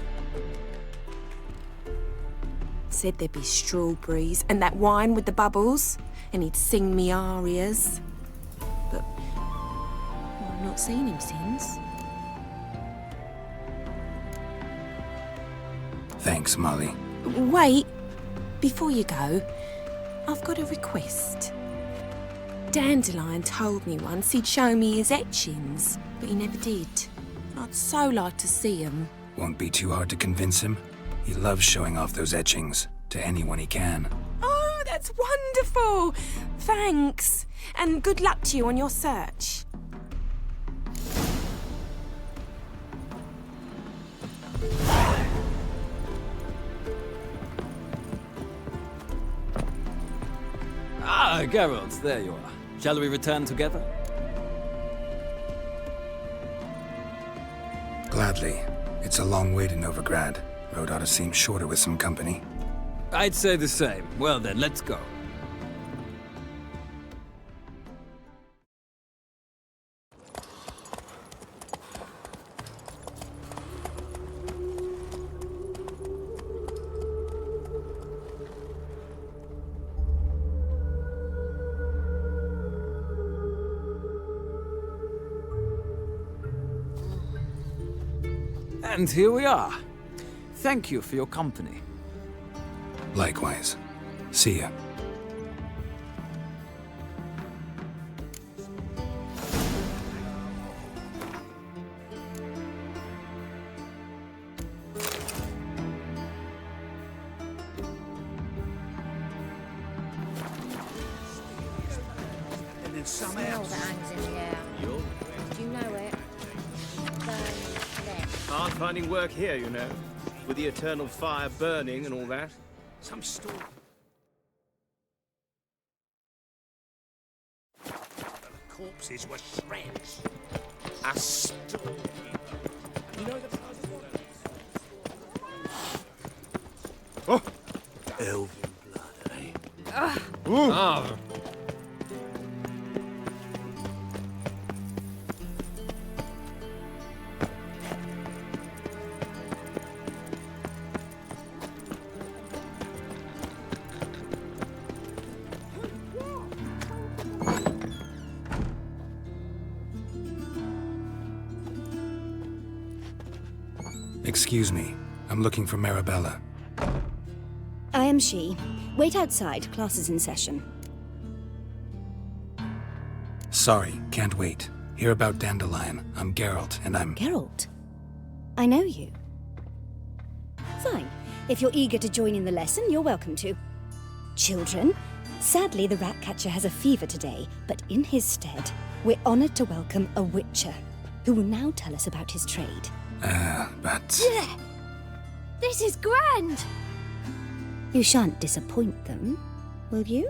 said there'd be strawberries and that wine with the bubbles, and he'd sing me arias. But I've not seen him since. Thanks, Molly. Wait, before you go, I've got a request. Dandelion told me once he'd show me his etchings, but he never did. And I'd so like to see them. Won't be too hard to convince him. He loves showing off those etchings to anyone he can. Oh, that's wonderful! Thanks, and good luck to you on your search. Ah, Geralt, there you are. Shall we return together? Gladly. It's a long way to Novigrad. Road ought to seem shorter with some company. I'd say the same. Well then, let's go. And here we are. Thank you for your company. Likewise. See ya. And then some Smell else. that hangs in the air. Do you know it? Hard finding work here, you know, with the eternal fire burning and all that. Some store. The corpses were shreds. A storekeeper. You know the Oh! Elven blood, eh? Oh. Excuse me. I'm looking for Marabella. I am she. Wait outside. Class is in session. Sorry, can't wait. Hear about Dandelion. I'm Geralt, and I'm... Geralt? I know you. Fine. If you're eager to join in the lesson, you're welcome to. Children, sadly the Ratcatcher has a fever today, but in his stead, we're honoured to welcome a Witcher, who will now tell us about his trade. But... Yeah! This is grand! You shan't disappoint them, will you?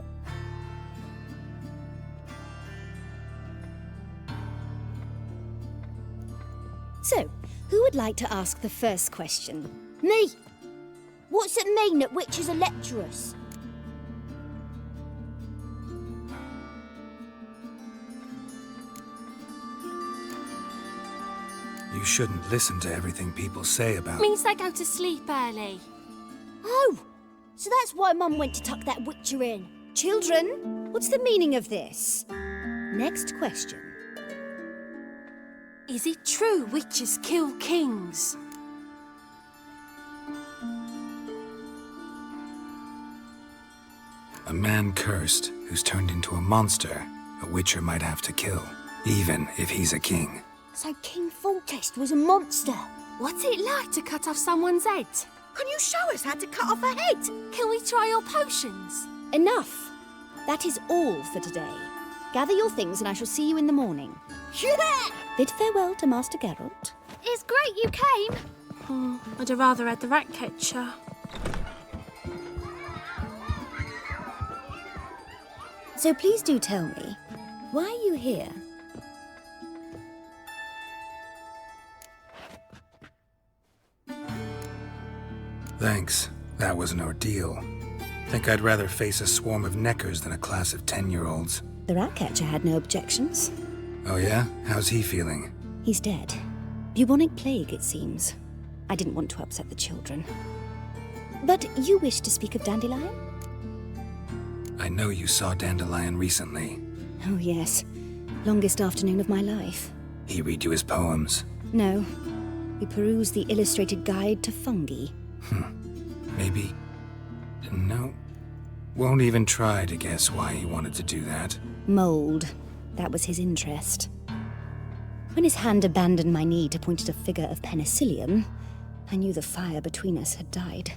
So, who would like to ask the first question? Me! What's it mean that witches are lecturers? You shouldn't listen to everything people say about... Means they go to sleep early. Oh! So that's why Mum went to tuck that witcher in. Children, what's the meaning of this? Next question. Is it true witches kill kings? A man cursed who's turned into a monster a Witcher might have to kill, even if he's a king. So King Foltest was a monster. What's it like to cut off someone's head? Can you show us how to cut off a head? Can we try your potions? Enough. That is all for today. Gather your things and I shall see you in the morning. Yeah! Bid farewell to Master Geralt. It's great you came. Oh, I'd have rather had the Ratcatcher. So please do tell me, why are you here? Thanks. That was an ordeal. Think I'd rather face a swarm of neckers than a class of 10-year-olds. The Ratcatcher had no objections. Oh yeah? How's he feeling? He's dead. Bubonic plague, it seems. I didn't want to upset the children. But you wish to speak of Dandelion? I know you saw Dandelion recently. Oh, yes. Longest afternoon of my life. He read you his poems. No. We perused the illustrated guide to fungi. Maybe. No. Won't even try to guess why he wanted to do that. Mold. That was his interest. When his hand abandoned my knee to point at a figure of penicillium, I knew the fire between us had died.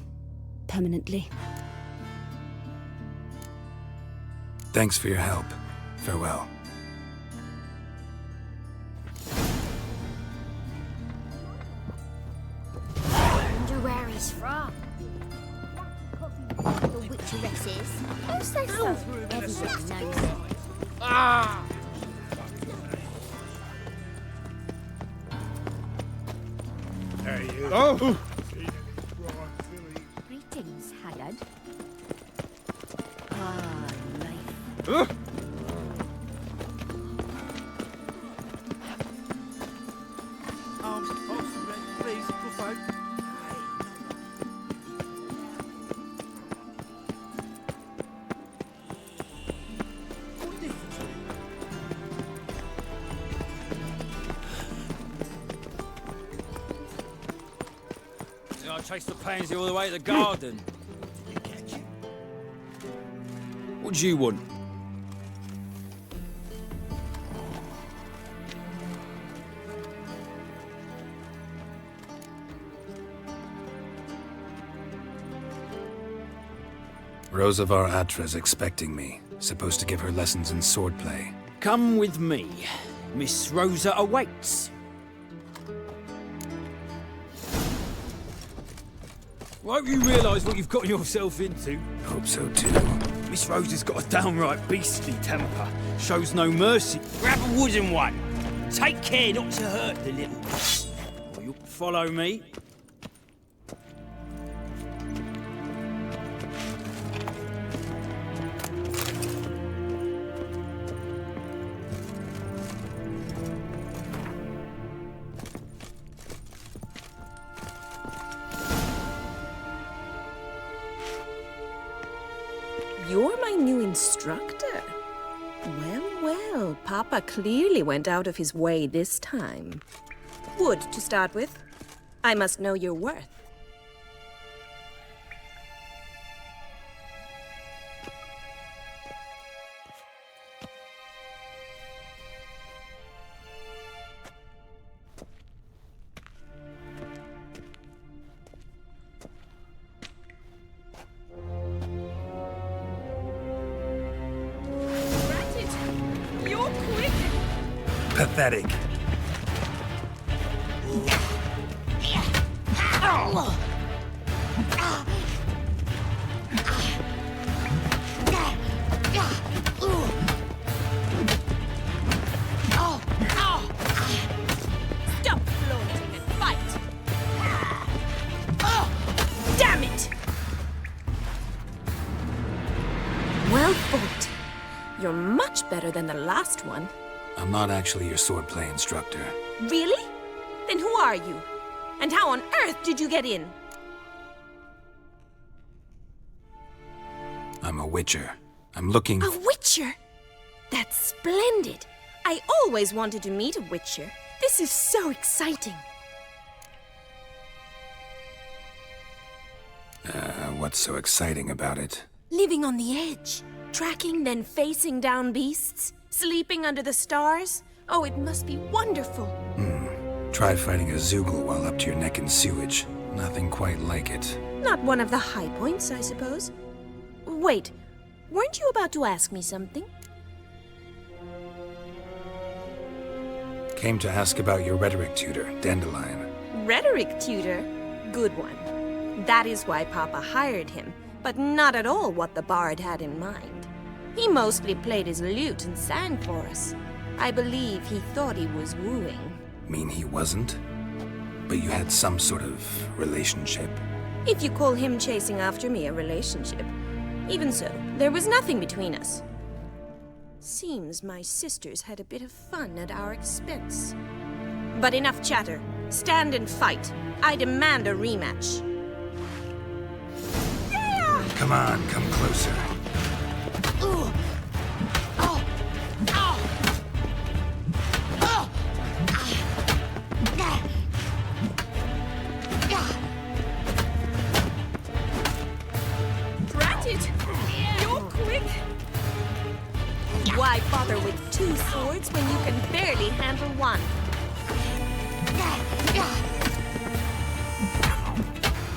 Permanently. Thanks for your help. Farewell. Wonder where he's from. The witcheresses. Who says so? Everybody knows it. Ah! There you go. Greetings, Haggard. Huh? Please, good folk. I chased the pansy all the way to the garden. What do you want? Rosavar Atra's expecting me. Supposed to give her lessons in swordplay. Come with me. Miss Rosa awaits. Won't you realise what you've got yourself into? Hope so too. Miss Rosa's got a downright beastly temper. Shows no mercy. Grab a wooden one. Take care not to hurt the little one. Or you'll follow me. You're my new instructor. Well, well, Papa clearly went out of his way this time. Wood, to start with. I must know your worth. Pathetic. Stop floating and fight! Damn it! Well fought. You're much better than the last one. I'm not actually your swordplay instructor. Really? Then who are you? And how on earth did you get in? I'm a witcher. I'm looking... A witcher? That's splendid. I always wanted to meet a witcher. This is so exciting. What's so exciting about it? Living on the edge. Tracking, then facing down beasts. Sleeping under the stars? Oh, it must be wonderful. Try fighting a Zoogle while up to your neck in sewage. Nothing quite like it. Not one of the high points, I suppose. Wait, weren't you about to ask me something? Came to ask about your rhetoric tutor, Dandelion. Rhetoric tutor? Good one. That is why Papa hired him, but not at all what the bard had in mind. He mostly played his lute and sang for us. I believe he thought he was wooing. Mean he wasn't? But you had some sort of relationship? If you call him chasing after me a relationship. Even so, there was nothing between us. Seems my sisters had a bit of fun at our expense. But enough chatter. Stand and fight. I demand a rematch. Come on, come closer. Drat it! You're quick! Why bother with two swords when you can barely handle one?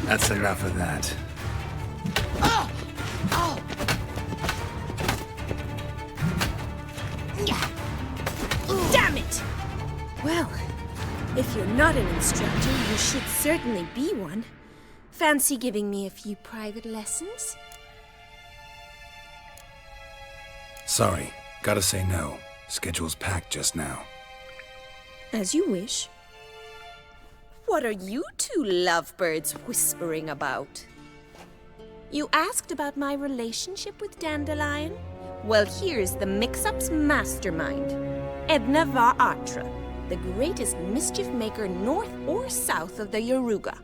That's enough of that. Damn it! Well, if you're not an instructor, you should certainly be one. Fancy giving me a few private lessons? Sorry, gotta say no. Schedule's packed just now. As you wish. What are you two lovebirds whispering about? You asked about my relationship with Dandelion? Well, here's the mix-up's mastermind. Edna Va Atra, the greatest mischief maker north or south of the Yaruga.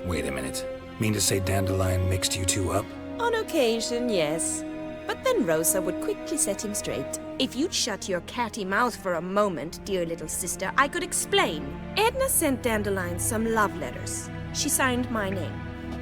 Wait a minute. Mean to say Dandelion mixed you two up? On occasion, yes. But then Rosa would quickly set him straight. If you'd shut your catty mouth for a moment, dear little sister, I could explain. Edna sent Dandelion some love letters. She signed my name.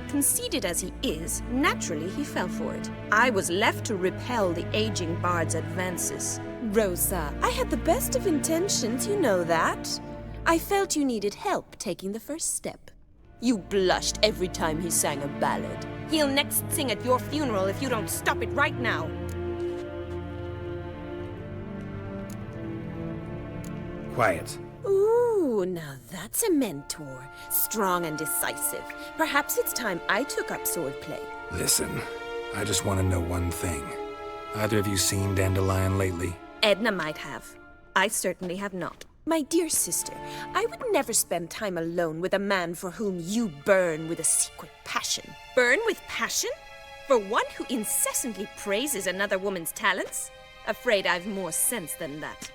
Conceited as he is, naturally he fell for it. I was left to repel the aging bard's advances. Rosa, I had the best of intentions, you know that. I felt you needed help taking the first step. You blushed every time he sang a ballad. He'll next sing at your funeral if you don't stop it right now. Quiet. Ooh, now that's a mentor. Strong and decisive. Perhaps it's time I took up swordplay. Listen, I just want to know one thing. Either of you seen Dandelion lately? Edna might have. I certainly have not. My dear sister, I would never spend time alone with a man for whom you burn with a secret passion. Burn with passion? For one who incessantly praises another woman's talents? Afraid I've more sense than that.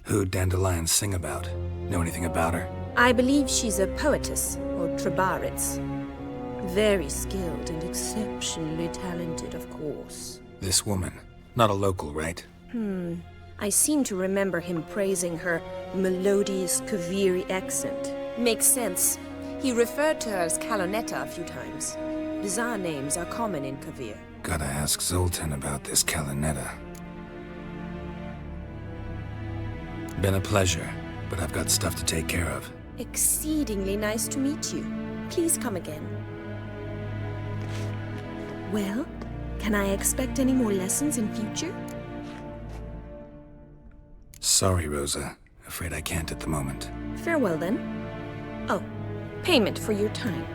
Who'd Dandelion sing about? Know anything about her? I believe she's a poetess, or Trebaritz. Very skilled and exceptionally talented, of course. This woman. Not a local, right? I seem to remember him praising her melodious Kaviri accent. Makes sense. He referred to her as Kalonetta a few times. Bizarre names are common in Kavir. Gotta ask Zoltan about this Kalonetta. Been a pleasure, but I've got stuff to take care of. Exceedingly nice to meet you. Please come again. Well, can I expect any more lessons in future? Sorry, Rosa. Afraid I can't at the moment. Farewell, then. Oh, payment for your time.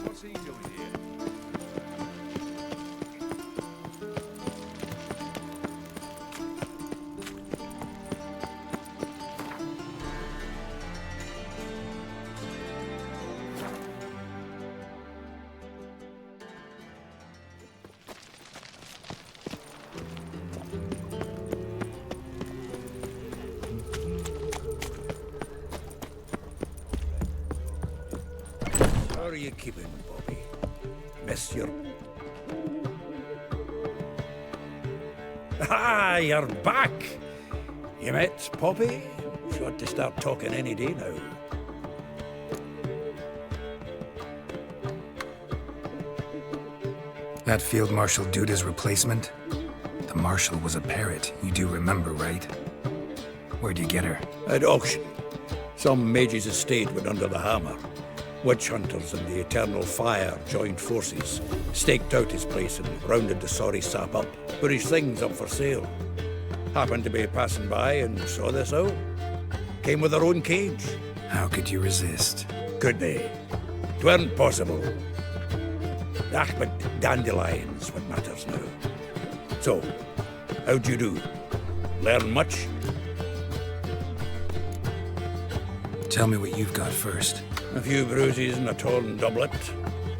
What's he doing here? How are you keeping, Bobby? Miss your... Ah, you're back! You met Poppy? She ought to start talking any day now. That Field Marshal Duda's replacement? The Marshal was a parrot, you do remember, right? Where'd you get her? At auction. Some mage's estate went under the hammer. Witch hunters and the Eternal Fire joined forces, staked out his place and rounded the sorry sap up, put his things up for sale. Happened to be passing by and saw this out. Came with their own cage. How could you resist? Could they? 'Tweren't possible. Ah, but dandelions what matters now. So, how'd you do? Learn much? Tell me what you've got first. A few bruises and a torn doublet.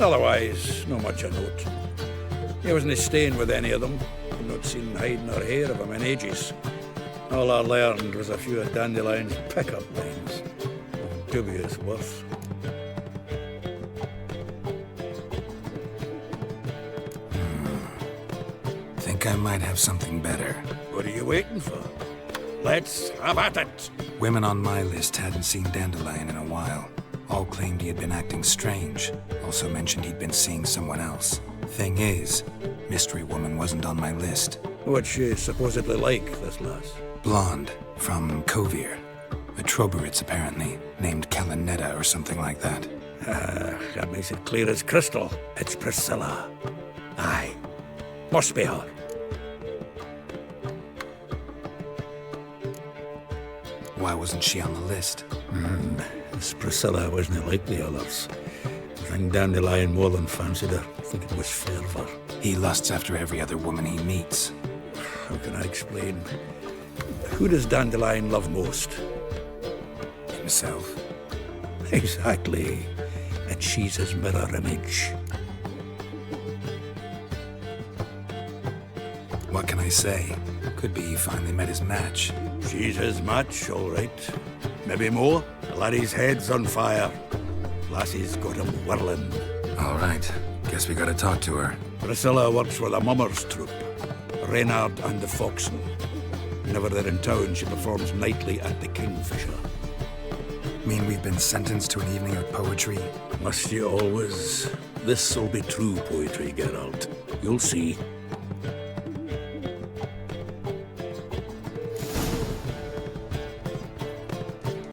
Otherwise, no much a note. He wasn't staying with any of them. I've not seen hide nor hair of him in ages. All I learned was a few of Dandelion's pick-up lines. Dubious worth. Think I might have something better. What are you waiting for? Let's have at it! Women on my list hadn't seen Dandelion in a while. All claimed he had been acting strange. Also mentioned he'd been seeing someone else. Thing is, Mystery Woman wasn't on my list. What's she supposedly like, this lass? Blonde, from Kovir. A Troberitz, apparently, named Kalinetta or something like that. That makes it clear as crystal. It's Priscilla. Aye. Must be her. Why wasn't she on the list? This Priscilla wasn't like the others. I think Dandelion more than fancied her. I think it was fervour. He lusts after every other woman he meets. How can I explain? Who does Dandelion love most? Himself. Exactly. And she's his mirror image. What can I say? Could be he finally met his match. She's his match, all right. Maybe more. The laddie's head's on fire. Lassie's got him whirling. All right. Guess we gotta talk to her. Priscilla works with the Mummers troupe. Reynard and the Foxen. Whenever they're in town, she performs nightly at the Kingfisher. Mean we've been sentenced to an evening of poetry? Must you always? This'll be true poetry, Geralt. You'll see.